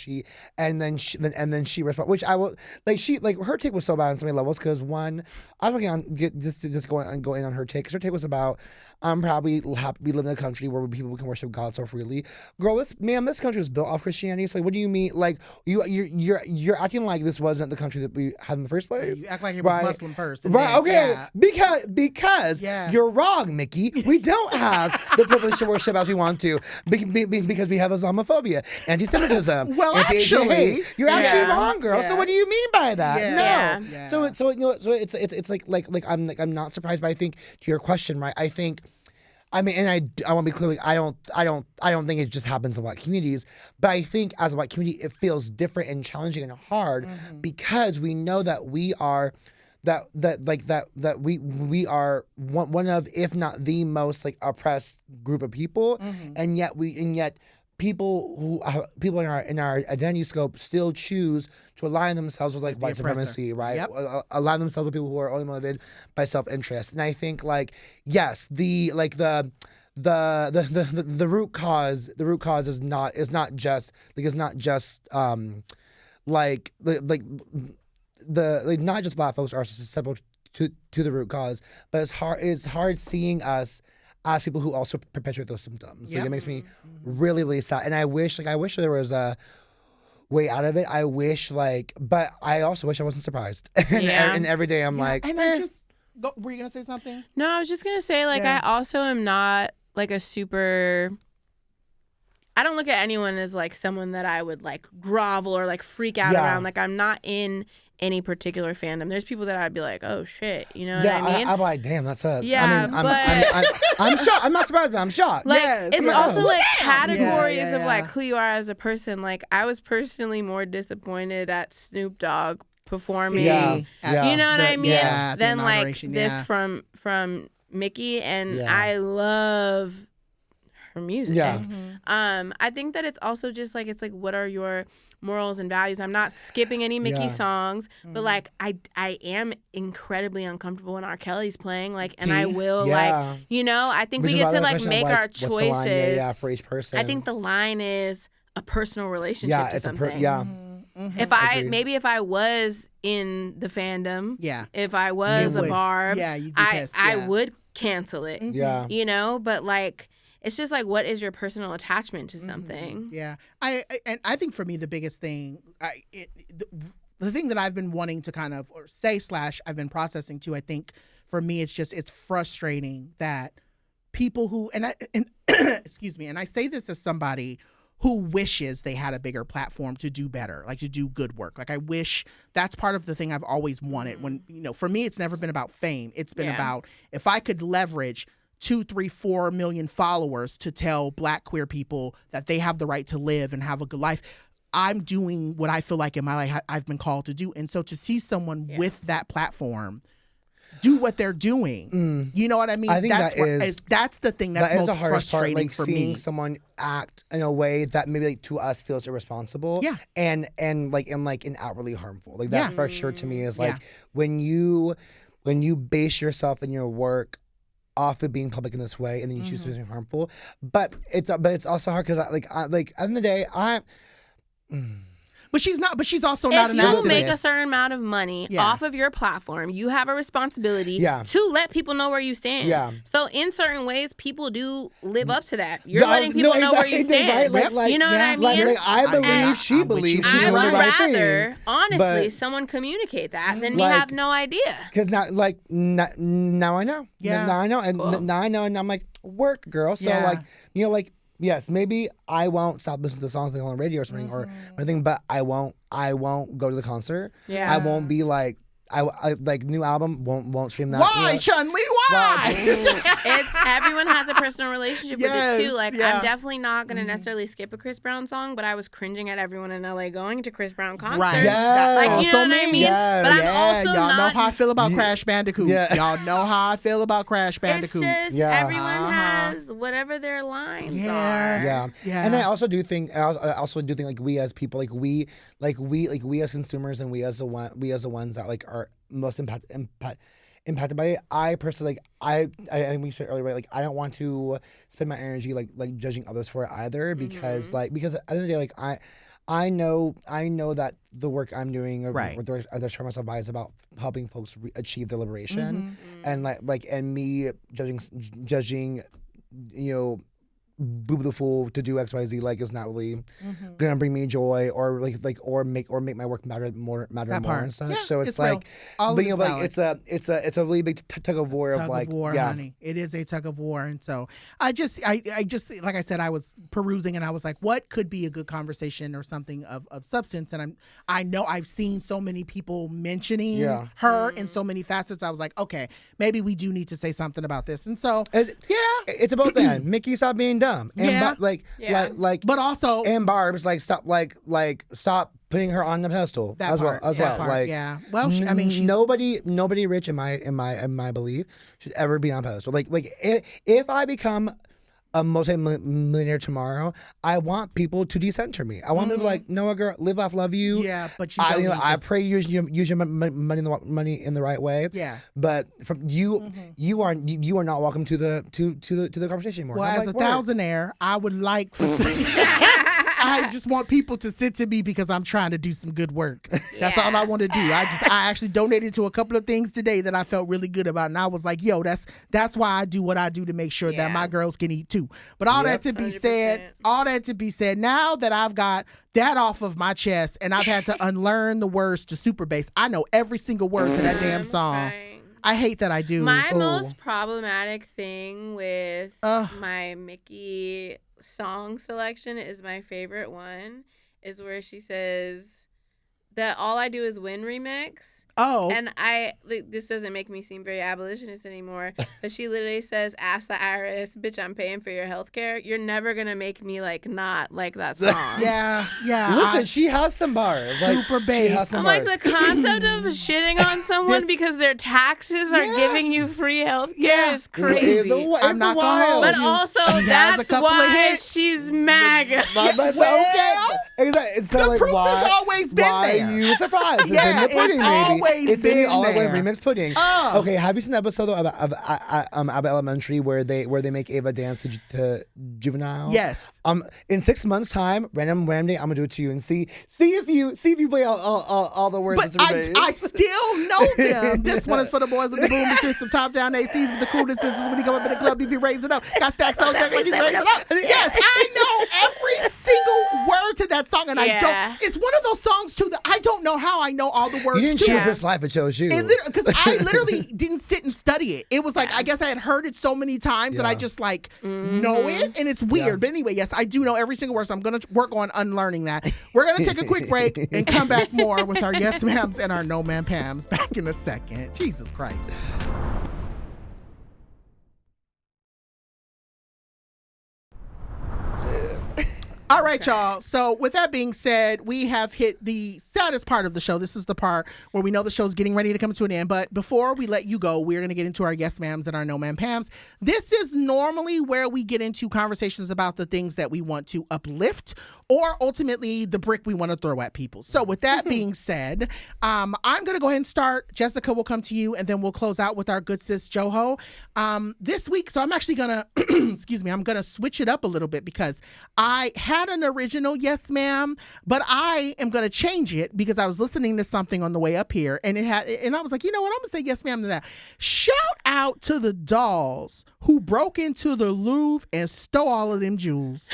then she responded, which I will like her take was so bad on so many levels because one, I was working on just going on her take because her take was about I'm probably happy we live in a country where people can worship God so freely. Girl, this country was built off Christianity. So like, what do you mean? Like you're acting like this wasn't the country that we had in the first place. You act like it was Muslim first, right? Then, okay, yeah. because you're wrong, Mickey. We don't have the privilege to worship as we want to because we have Islamophobia, anti-Semitism. Well, actually, you're actually wrong, girl. So what do you mean by that? Yeah. No. Yeah. So it's like I'm not surprised, but I think to your question, right? I mean, and I want to be clear. Like, I don't think it just happens in Black communities, but I think as a Black community, it feels different and challenging and hard because we know that we are we are one of, if not the most like oppressed group of people, and yet people in our identity scope still choose to align themselves with like white supremacy, right? Yep. Align themselves with people who are only motivated by self-interest. And I think like yes, the root cause is not just not just Black folks are susceptible to the root cause, but it's hard seeing us as people who also perpetuate those symptoms. Like, it makes me really, really sad. And I wish there was a way out of it. But I also wish I wasn't surprised. And every day I'm like, and I just, were you going to say something? No, I was just going to say, like, I also am not, like, I don't look at anyone as, like, someone that I would, like, grovel or, like, freak out around. Like, I'm not in any particular fandom. There's people that I'd be like, oh shit, you know what I mean? I'm like, damn, that sucks. Yeah, I mean, I'm shocked. I'm not surprised, but I'm shocked. Like, Yes. it's Like, also oh, like damn. categories of Yeah. like who you are as a person. Like, I was personally more disappointed at Snoop Dogg performing. Yeah. You know what I mean? the Than like inauguration, this from Mickey, and I love her music. Yeah. I think that it's also just like, it's like, what are your morals and values? I'm not skipping any Mickey songs, but like I am incredibly uncomfortable when R. Kelly's playing, like, and I will like, you know, I think we get to like make our choices. What's the line? For each person. I think the line is a personal relationship to something. If I was in the fandom, if I was a Barb, you'd be pissed. I would cancel it. Yeah. You know, but like, it's just like, what is your personal attachment to something? Yeah. I think for me, the biggest thing, the thing that I've been wanting to kind of I've been processing too, I think for me, it's frustrating that people who, excuse me, and I say this as somebody who wishes they had a bigger platform to do better, like to do good work. Like, I wish that's part of the thing I've always wanted. When, you know, for me, it's never been about fame. It's been about, if I could leverage 2, 3, 4 million followers to tell Black queer people that they have the right to live and have a good life, I'm doing what I feel like in my life I've been called to do. And so to see someone with that platform do what they're doing, you know what I mean? I think that's the thing that's most frustrating like, for seeing me. someone act in a way that maybe like to us feels irresponsible, and outwardly harmful. Like, that for sure to me is like when you base yourself and your work off of being public in this way, and then you choose to do something harmful. But it's also hard because at the end of the day, But she's also not an activist. If you make a certain amount of money off of your platform, you have a responsibility to let people know where you stand. Yeah. So in certain ways, people do live up to that. You're letting people know where you stand. Right? You know what I mean? Like, I believe she believes she's doing the right thing. I would rather, honestly, someone communicate that than me have no idea. Because now I know. Yeah. Now I know. And now I know, and I'm like, work, girl. So yes, maybe I won't stop listening to the songs they on the radio or something or anything, but I won't go to the concert. Yeah. I won't be like, I like, new album won't stream that. Why, Chun-Li? Why? It's everyone has a personal relationship with it too. Like, yeah. I'm definitely not gonna necessarily skip a Chris Brown song, but I was cringing at everyone in LA going to Chris Brown concerts. Right. Like, you know what I mean? Yes. But I'm also y'all not. know how I feel about Crash Bandicoot. Yeah. Y'all know how I feel about Crash Bandicoot. It's just everyone has whatever their lines are. Yeah. And I also do think like we as people, like we as consumers and we as the ones that like are most impacted by it. I personally, like, I think we said earlier, right? Like, I don't want to spend my energy like judging others for it either, because because at the end of the day, like I know that the work I'm doing, or the work I try myself by, is about helping folks achieve their liberation, and and me judging, you know, Boo the Fool to do XYZ like is not really gonna bring me joy, or or make my work matter more and such. Yeah, so it's like, but, you know, like it's a really big tug of war of like, honey. It is a tug of war. And so I just like I said, I was perusing and I was like, what could be a good conversation or something of substance? And I know I've seen so many people mentioning her in so many facets. I was like, okay, maybe we do need to say something about this. And so it's about that. Mickey, stop being dumb. And but also, and Barb's like, stop putting her on the pedestal as well. Like, yeah. Well, I mean, nobody rich in my belief should ever be on a pedestal. Like if I become a multi-millionaire tomorrow, I want people to decenter me. I want them to be like, Noah, girl, live, laugh, love you. Yeah, but I pray you use your money in the right way. Yeah. But from you are not welcome to the conversation anymore. Well, as a thousandaire, I would like for I just want people to sit to me because I'm trying to do some good work. That's all I want to do. I actually donated to a couple of things today that I felt really good about, and I was like, yo, that's why I do what I do, to make sure that my girls can eat too. But all that to be 100%. said, now that I've got that off of my chest and I've had to unlearn the words to super bass, I know every single word to that damn song. Right. I hate that I do. My most problematic thing with my Mickey song selection is my favorite one is where she says that All I Do Is Win remix. Oh. And this doesn't make me seem very abolitionist anymore, but she literally says, ask the IRS, bitch, I'm paying for your health care. You're never going to make me not like that song. Yeah. Listen, she has some bars. Super bass. I'm like, the concept of shitting on someone because their taxes are giving you free health care is crazy. I'm not gonna hold But you. also, that's why she's MAGA. Okay. It's the like, proof why, has always been why there. Are you surprised? It's Yeah, in the pudding, baby. It's in the All I Win remix pudding. Oh. Okay, have you seen the episode of Abbott Elementary where they make Ava dance to Juvenile? Yes. In 6 months' time, random day, I'm gonna do it to you and see if you play all the words. But I still know them. This one is for the boys with the booming system, top down ACs with the coolest sisters. When you come up in the club, you be raising up. Got stacks so jack like he's raising up. Yes, I know every single word to that song, and I don't. It's one of those songs too that I don't know how I know all the words. You didn't choose this life; it chose you. Because I literally didn't sit and study it. It was like, I guess I had heard it so many times that I just know it, and it's weird. But anyway, yes, I do know every single word, so I'm gonna work on unlearning that. We're gonna take a quick break and come back more with our yes ma'ams and our no ma'am pams back in a second. Jesus Christ. All right, y'all. So with that being said, we have hit the saddest part of the show. This is the part where we know the show's getting ready to come to an end. But before we let you go, we're going to get into our yes ma'ams and our no ma'am pams. This is normally where we get into conversations about the things that we want to uplift or ultimately the brick we want to throw at people. So with that being said, I'm going to go ahead and start. Jessica will come to you, and then we'll close out with our good sis, Joho. This week, so I'm actually going to, I'm going to switch it up a little bit because I had an original yes ma'am, but I am going to change it because I was listening to something on the way up here, and I was like, you know what, I'm going to say yes ma'am to that. Shout out to the dolls who broke into the Louvre and stole all of them jewels.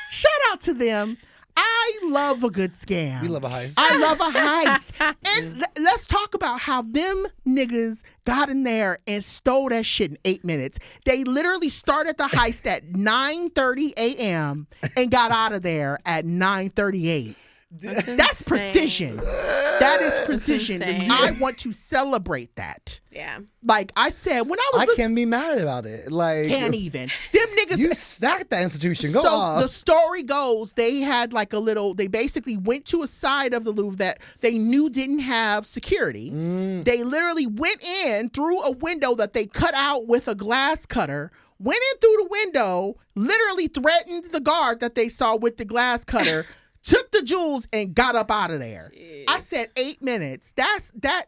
Shout out to them. I love a good scam. We love a heist. I love a heist. And let's talk about how them niggas got in there and stole that shit in 8 minutes. They literally started the heist at 9:30 a.m. and got out of there at 9:38. That's precision. That is precision. And I want to celebrate that. Yeah. Like I said, when I was I can't be mad about it. Like, can't even. Them niggas. You stacked that institution. Go so off. The story goes, they had they basically went to a side of the Louvre that they knew didn't have security. They literally went in through a window that they cut out with a glass cutter, went in through the window, literally threatened the guard that they saw with the glass cutter, took the jewels, and got up out of there. Jeez. I said 8 minutes. We got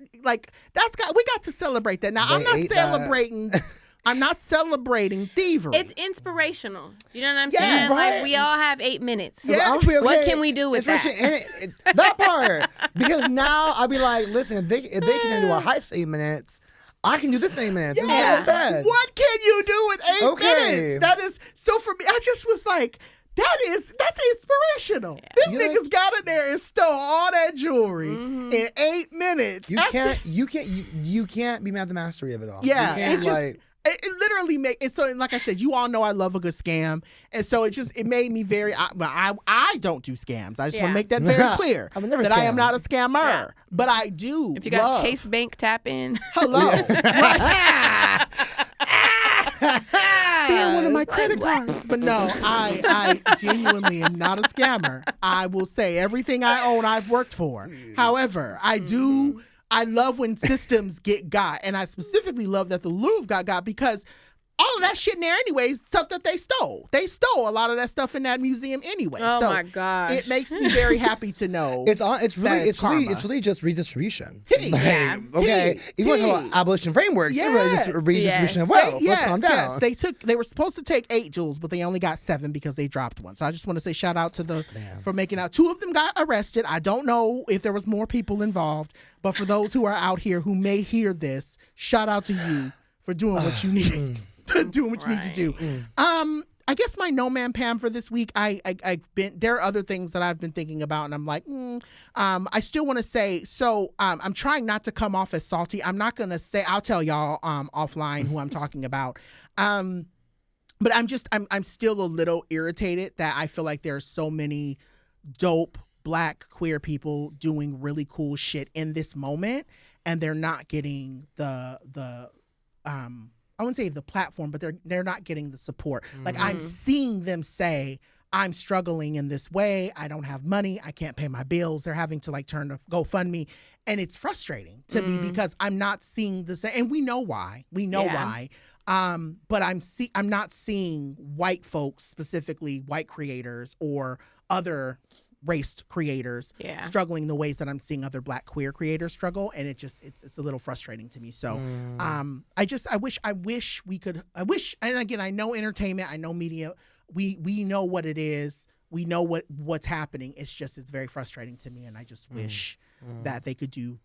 to celebrate that. Now, I'm not celebrating thievery. It's inspirational. You know what I'm Yeah, saying? right. Like, we all have 8 minutes. Yeah. What can we do with that? That part. Because now I'll be like, listen, if they can do a heist 8 minutes, I can do this 8 minutes. Yeah. Instead. What can you do in 8 minutes? That is, so for me, I just was like, that's inspirational. Them niggas got in there and stole all that jewelry in 8 minutes. You can't be mad at the mastery of it all. Yeah, it literally made it. So, like I said, you all know I love a good scam, and so it made me very. I don't do scams. I just want to make that very clear I would never that scam. I am not a scammer, but I do. If you got Chase Bank tap in. Hello. Being one of my credit cards. But no, I genuinely am not a scammer. I will say everything I own, I've worked for. However, I love when systems get got, and I specifically love that the Louvre got because all of that shit in there anyways, stuff that they stole. They stole a lot of that stuff in that museum anyway. Oh so my gosh. it makes me very happy to know. It's really just redistribution. Yeah. Okay. You want to talk about abolition frameworks? Yes. It's really just redistribution of wealth. Let's calm down. They were supposed to take 8 jewels, but they only got 7 because they dropped one. So I just want to say shout out to for making out. 2 of them got arrested. I don't know if there was more people involved, but for those who are out here who may hear this, shout out to you for doing what you need. Doing what you need to do. I guess my no man Pam for this week. There are other things that I've been thinking about, and I'm like, I still want to say. So I'm trying not to come off as salty. I'm not gonna say. I'll tell y'all offline who I'm talking about. But I'm still a little irritated that I feel like there's so many dope Black queer people doing really cool shit in this moment, and they're not getting the I wouldn't say the platform, but they're not getting the support. Like I'm seeing them say, I'm struggling in this way. I don't have money. I can't pay my bills. They're having to turn to GoFundMe. And it's frustrating to me because I'm not seeing the same. And we know why. Why. But I'm not seeing white folks, specifically white creators or other race creators struggling the ways that I'm seeing other Black queer creators struggle, and it's a little frustrating to me. So I wish we could, and again, I know entertainment, I know media, we know what it is, we know what's happening. It's very frustrating to me, and I just wish that they could do.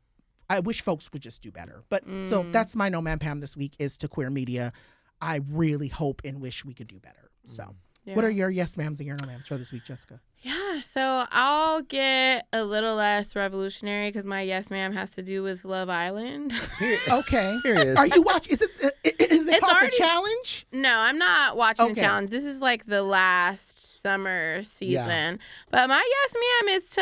I wish folks would just do better. But so that's my no man Pam this week, is to queer media. I really hope and wish we could do better. So. Yeah. What are your yes ma'ams and your no ma'ams for this week, Jessica? Yeah, so I'll get a little less revolutionary because my yes ma'am has to do with Love Island. Okay. Here it is. Are you watching? Is it called The Challenge? No, I'm not watching The Challenge. This is the last summer season. But my yes ma'am is to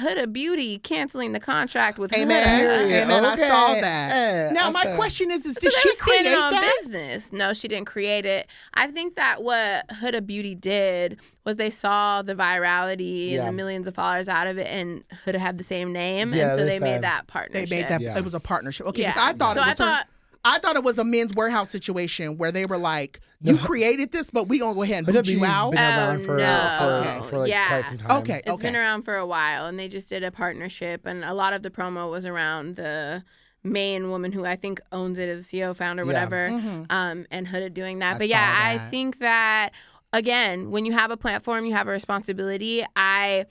Huda Beauty canceling the contract with Amen. Huda. Amen. I saw that. Now my question is did she create that? Business? No, she didn't create it. I think that what Huda Beauty did was they saw the virality and the millions of followers out of it, and Huda had the same name, and so they made that partnership. They made that. It was a partnership. Okay, because I thought it was a Men's Warehouse situation where they were like, you created this, but we gonna go ahead and boot you out. Been around for quite some time. Okay, it's been around for a while, and they just did a partnership, and a lot of the promo was around the main woman who I think owns it as a CEO, founder, whatever, and Huda doing that. I think that, again, when you have a platform, you have a responsibility. I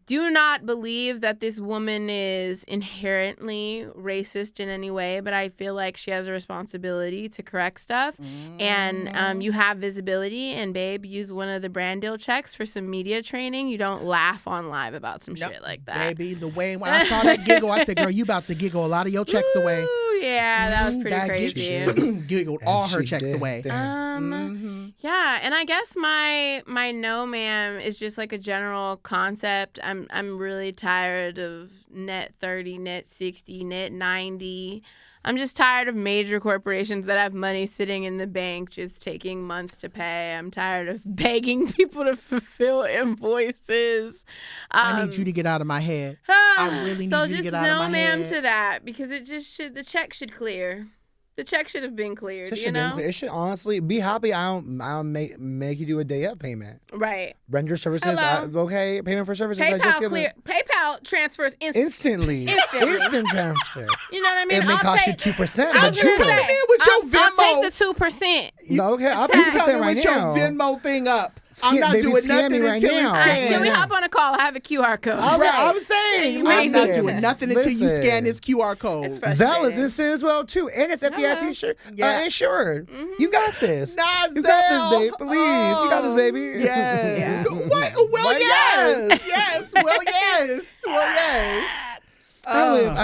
do not believe that this woman is inherently racist in any way, but I feel like she has a responsibility to correct stuff. And you have visibility, and babe, use one of the brand deal checks for some media training. You don't laugh on live about some shit like that. Baby, the way when I saw that giggle, I said, girl, you about to giggle a lot of your checks away. Yeah, that was pretty crazy. Giggled all her checks away. Yeah, and I guess my no ma'am is just a general concept. I'm really tired of net 30, net 60, net 90. I'm just tired of major corporations that have money sitting in the bank just taking months to pay. I'm tired of begging people to fulfill invoices. I need you to get out of my head. I really need you to get out of my head. So just no ma'am to that, because the check should clear. The check should have been cleared, It you should know? been clear. It should honestly be happy. I don't make you do a day up payment. Right. Render services. Hello? Okay. Payment for services. I just PayPal transfers instantly. Instantly. Instant transfer. You know what I mean? It may cost you 2%, I but was you gonna can. say, with your Venmo. I'll take the 2%. Okay, I'll It's pay tax. 2% right with now. your Venmo thing up. I'm Scan- not baby, doing scan nothing me right until now. it's Can scanned. we hop on a call? I have a QR code. I'm saying. You I'm ain't not listen. doing nothing until you Listen. scan this QR code. It's frustrating. Zelle is instant as well too, and it's FDIC insured. Yeah. Insured. You got this. Nah, You got Zelle. this, babe. Please, you got this, baby. Yes. Yeah. What? Well, yes. Yes. Well, yes. Well, yes.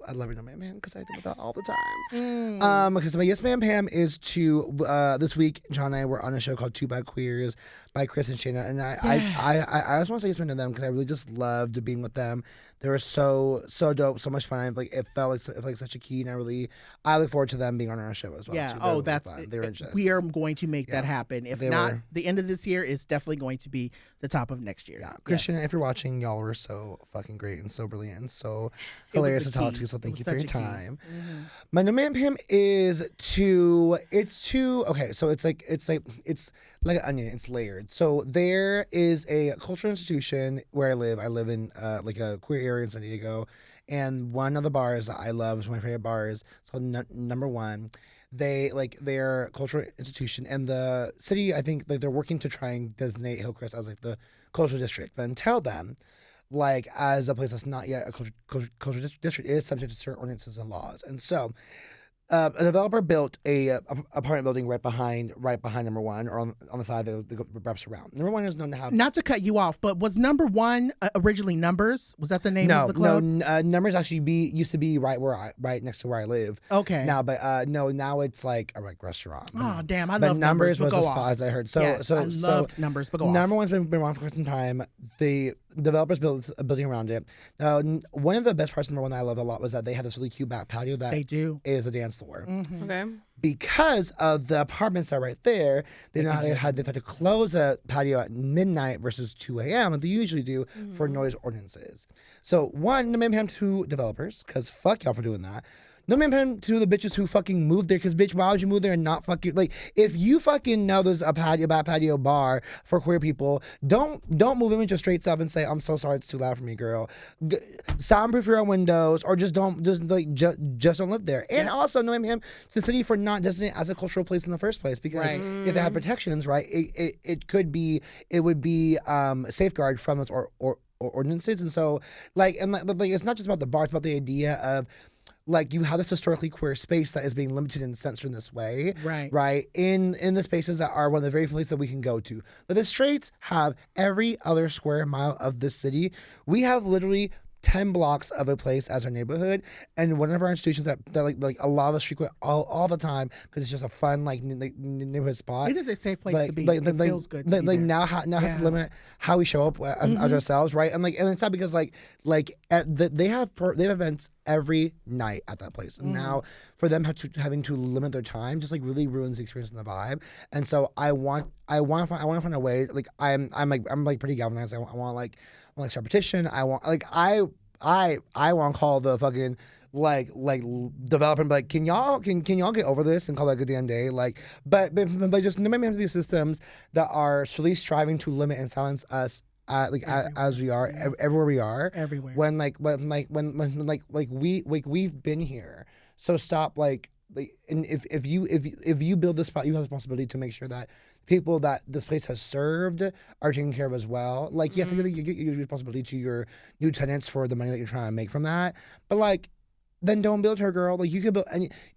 I love your man because I think about that all the time. Because my yes man Pam is to this week. John and I were on a show called Two Bad Queers by Chris and Shayna, and I just want to say yes man to them because I really just loved being with them. They were so dope, so much fun. Like it felt like such a key, and I look forward to them being on our show as well. Yeah. Too. Oh, They're that's really fun. They were just. we are going to make that happen. If They not, were. the end of this year is definitely going to be the top of next year. Yeah, Christian, if you're watching, y'all were so fucking great and so brilliant and so hilarious to a talk key. to. So It thank was you for your such a key. time. My new man Pam is okay. So it's like an onion. It's layered. So there is a cultural institution where I live. I live in like a queer area in San Diego, and one of the bars that I love is one of my favorite bars. It's called Number One. Their cultural institution, and the city, I think they're working to try and designate Hillcrest as like the cultural district. But until then, like as a place that's not yet a cultural district, it is subject to certain ordinances and laws. And so a developer built a apartment building right behind Number One, or on the side that wraps around. Number One is known to have. Not to cut you off, but was Number One originally Numbers? Was that the name of the club? No. Numbers actually used to be right next to where I live. Okay. Now, but now it's like a restaurant. Oh damn! I But love Numbers was but a go spot, off. as I heard. So Yes, I love Numbers, but go Number off. One's been around for quite some time. The developers built a building around it. Now, one of the best parts of Number One that I loved a lot was that they had this really cute back patio that They do. is a dance floor. Okay. Because of the apartments that are right there, they've had to close a patio at midnight versus 2 a.m. like they usually do for noise ordinances. So one, no man Pam to developers, because fuck y'all for doing that. No man Pam to the bitches who fucking moved there, because bitch, why would you move there and not fucking like if you fucking know there's a back patio bar for queer people, don't move in with your straight self and say I'm so sorry it's too loud for me, girl. Soundproof your own windows, or just don't live there. And also no man Pam to the city for not designating it as a cultural place in the first place, because Right. if they had protections, right, it would be safeguard from those or ordinances. And so like it's not just about the bar, it's about the idea of like you have this historically queer space that is being limited and censored in this way, right? In the spaces that are one of the very places that we can go to. But the straights have every other square mile of this city. We have literally 10 blocks of a place as our neighborhood, and one of our institutions that like a lot of us frequent all the time because it's just a fun neighborhood spot. It is a safe place to be. It feels good. To be there. now has to limit how we show up as ourselves, right? And it's not because they have events every night at that place. And now for them having to limit their time just like really ruins the experience and the vibe. And so I want to find a way. Like I'm pretty galvanized. I want to start a petition. I want to call the fucking like developer and be like, can y'all get over this and call that a good damn day? Like, but just no man have these systems that are really striving to limit and silence us. As we are everywhere we are Everywhere. when we've been here, so stop and if you build this spot, you have the responsibility to make sure that people that this place has served are taken care of as well. Like, yes, I think you get your responsibility to your new tenants for the money that you're trying to make from that, but then don't build her, girl. Like you could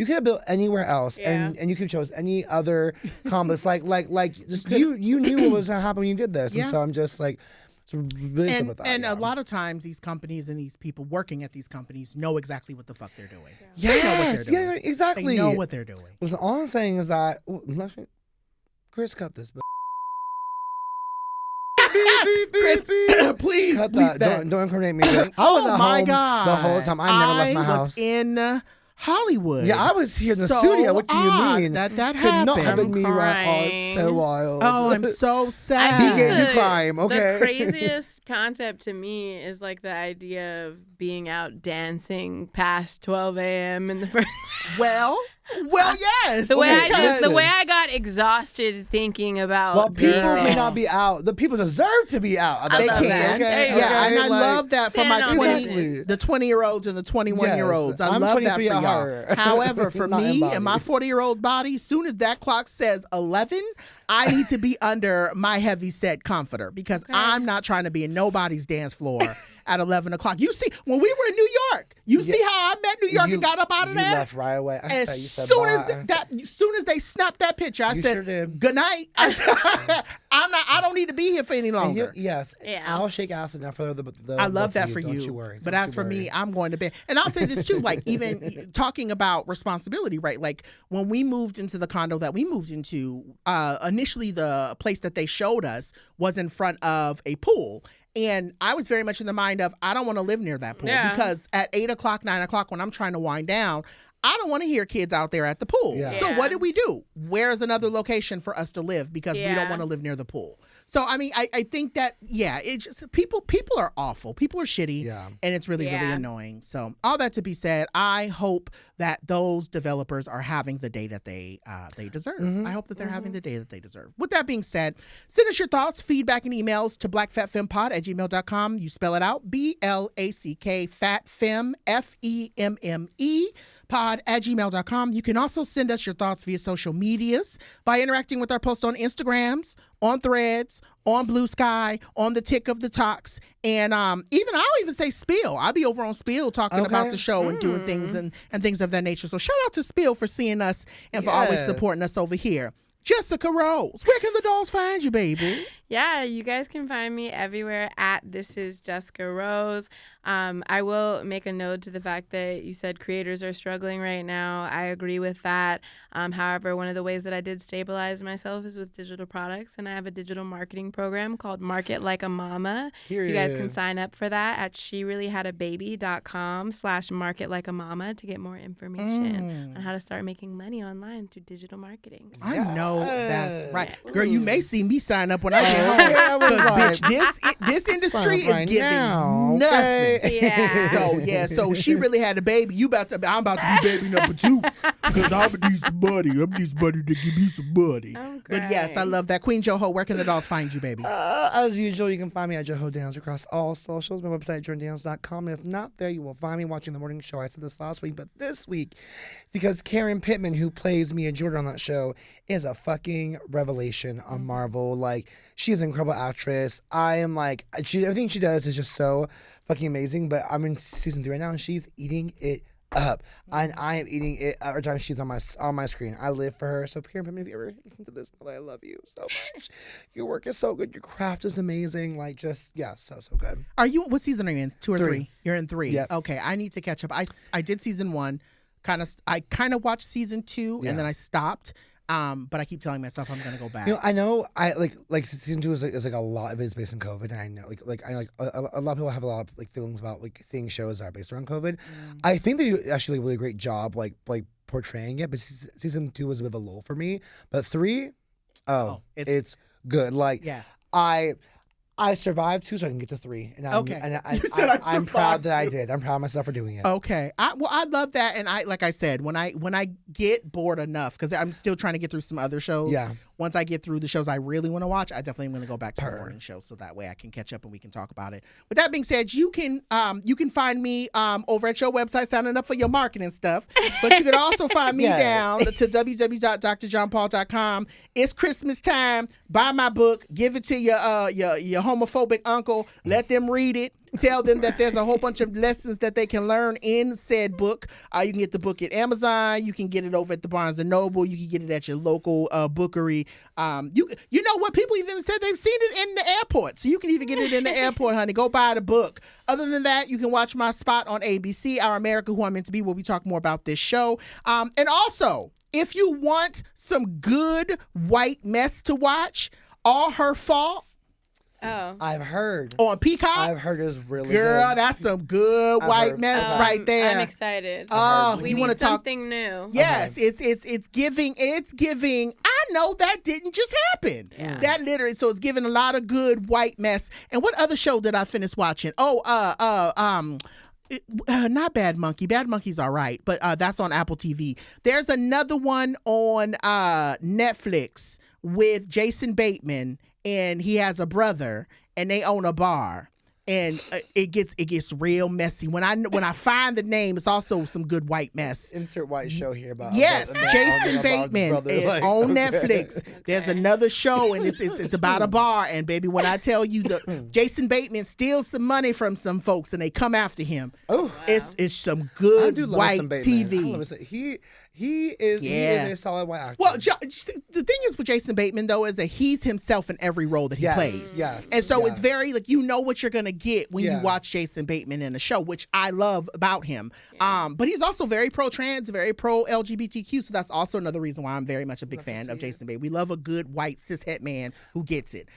have built anywhere else, and you could have chose any other complex. Just you knew what was gonna happen when you did this, and so I'm just like. Really and with that, a lot of times these companies and these people working at these companies know exactly what the fuck they're doing. Yes, They know what they're doing. yeah, exactly. They know what they're doing. Listen, all I'm saying is that Chris, cut this. Chris, please Cut bleep that. Don't incriminate me. I was at my home God. the whole time. I never left my house. Was in Hollywood. Yeah, I was here in the So studio. What do you odd mean? that Could not happened. have been me, right? Oh, crying. it's so wild. Oh, I'm so I sad. He think gave you the- crime, okay? The craziest concept to me is like the idea of being out dancing past 12 a.m. in the first. Well, yes. The way Listen. I got exhausted thinking about. Well, people being may out. not be out. The people deserve to be out. I They love can. that. There you Yeah, go. and I love that for my Stand on 20, business. the 20-year-olds and the 21-year-olds. Yes, I I'm love that for 23 at y'all. heart. However, for Not me embodied. and my 40-year-old body, soon as that clock says 11, I need to be under my heavy set comforter because I'm not trying to be in nobody's dance floor at 11 o'clock. You see, when we were in New York, you see how I met New York and got up out of you there? left right away. I As said, you said soon bye. as soon as they snapped that picture, I You said, sure did. "Good night." I said, I don't need to be here for any And longer. yes, Yeah. I'll shake ass enough for the I love both of that for Don't you. you worry. But Don't as you for me, worry. I'm going to bed. And I'll say this too, like even talking about responsibility, right? Like when we moved into the condo that we moved into, initially the place that they showed us was in front of a pool. And I was very much in the mind of, I don't want to live near that pool because at 8 o'clock, 9 o'clock, when I'm trying to wind down, I don't want to hear kids out there at the pool. Yeah. So Yeah. what did we do? Where's another location for us to live because we don't Yeah. want to live near the pool? So I mean, I think that it's just people are awful. People are shitty, Yeah. and it's really Yeah. annoying. So all that to be said, I hope that those developers are having the day that they deserve. I hope that they're having the day that they deserve. With that being said, send us your thoughts, feedback, and emails to blackfatfempod@gmail.com. You spell it out, BLACK fatfem FEMME pod@gmail.com. You can also send us your thoughts via social medias by interacting with our posts on Instagrams, on Threads, on Blue Sky, on the Tick of the Talks, and I'll even say Spill. I'll be over on Spill talking about the show and doing things and things of that nature. So shout out to Spill for seeing us and for always Yes. supporting us over here. Jessica Rose, where can the dolls find you, baby? Yeah, you guys can find me everywhere at This Is Jessica Rose. I will make a note to the fact that you said creators are struggling right now. I agree with that. However, one of the ways that I did stabilize myself is with digital products, and I have a digital marketing program called Market Like a Mama. You guys can sign up for that at shereallyhadababy.com/marketlikeamama to get more information on how to start making money online through digital marketing. I know that's right. Girl, you may see me sign up when I get home. Okay, I was Because, like, bitch, this industry sign up right is giving now, nothing. okay? Yeah. So she really had a baby. I'm about to be baby number 2 because I'm gonna need some money. I'm need somebody to give me some money. Oh, But yes, I great. love that. Queen Joho, where can the dolls find you, baby? As usual, you can find me at Joho Downs across all socials. My website, JordanDowns.com. If not there, you will find me watching The Morning Show. I said this last week, but this week, because Karen Pittman, who plays Mia Jordan on that show, is a fucking revelation on Marvel. Like, she is an incredible actress. I am like, everything she does is just so fucking amazing. But I'm in season 3 right now, and she's eating it up, and I am eating it every time she's on my screen. I live for her. So Karen Pittman, if you ever listen to this, know that I love you so much. Your work is so good. Your craft is amazing. Like, just so good. Are you? What season are you in? 2 or 3? 3. You're in 3. Yep. Okay, I need to catch up. I did season 1. I kind of watched season 2, Yeah. and then I stopped. But I keep telling myself I'm gonna go back. You know, I know. I like season 2 is like a lot of it is based on COVID, and I know a lot of people have a lot of like feelings about like seeing shows that are based around COVID. I think they do actually a really great job like portraying it, but season 2 was a bit of a lull for me. But 3, it's good. Like, yeah. I survived 2, so I can get to 3. And Okay. and You said I I'm proud survived that I 2. did. I'm proud of myself for doing it. Okay. I love that, and like I said, when I get bored enough, because I'm still trying to get through some other shows. Yeah. Once I get through the shows I really want to watch, I definitely am going to go back to the Purr. morning show, so that way I can catch up and we can talk about it. With that being said, you can find me over at your website signing up for your marketing stuff, but you can also find me Yes. down to www.drjohnpaul.com. It's Christmas time. Buy my book. Give it to your homophobic uncle. Let them read it. Tell them that there's a whole bunch of lessons that they can learn in said book. You can get the book at Amazon. You can get it over at the Barnes & Noble. You can get it at your local bookery. You know what? People even said they've seen it in the airport. So you can even get it in the airport, honey. Go buy the book. Other than that, you can watch my spot on ABC, Our America, Who I'm Meant to Be, where we talk more about this show. And also, if you want some good white mess to watch, All Her Fault Oh. I've heard. On Peacock? I've heard it's really Girl, good. that's some good white mess right there. I'm excited. Oh, we you need want to talk something new. Yes, it's giving. I know that didn't just happen. Yeah. That literally, so it's giving a lot of good white mess. And what other show did I finish watching? Not Bad Monkey. Bad Monkey's all right, but that's on Apple TV. There's another one on Netflix with Jason Bateman, and he has a brother, and they own a bar. And it gets real messy. When I find the name, it's also some good white mess. Insert white show here about Jason Bateman on Netflix. There's another show, and it's about a bar. And baby, when I tell you Jason Bateman steals some money from some folks, and they come after him. Oh, wow. It's some good white TV. He is a solid white actor. Well, the thing is with Jason Bateman though is that he's himself in every role that he plays. Yes. And so it's very like you know what you're gonna get when you watch Jason Bateman in a show, which I love about him. Yeah. But he's also very pro-trans, very pro-LGBTQ, so that's also another reason why I'm very much a big fan of Jason Bateman. We love a good white cishet man who gets it.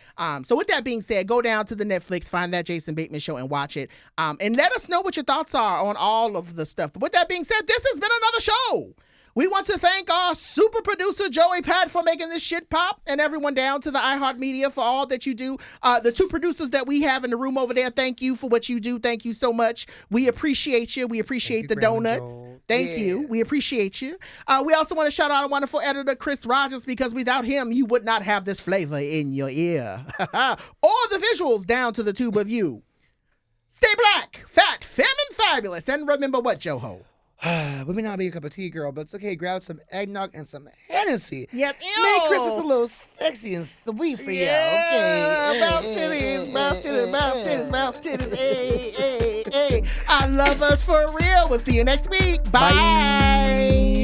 So with that being said, go down to the Netflix, find that Jason Bateman show and watch it. And let us know what your thoughts are on all of the stuff. But with that being said, this has been another show. We want to thank our super producer, Joey Pat, for making this shit pop, and everyone down to the iHeartMedia for all that you do. The two producers that we have in the room over there, thank you for what you do. Thank you so much. We appreciate you. We appreciate the donuts. Thank you. We appreciate you. We also want to shout out our wonderful editor, Chris Rogers, because without him, you would not have this flavor in your ear. Or the visuals down to the tube of you. Stay black, fat, femme, and fabulous. And remember what, Joho? We may not be a cup of tea, girl, but it's okay. Grab some eggnog and some Hennessy. Yes, make Christmas a little sexy and sweet for you. Okay. Mouse titties, mouse titties, mouse titties, mouse titties. Hey, hey, hey. I love us for real. We'll see you next week. Bye.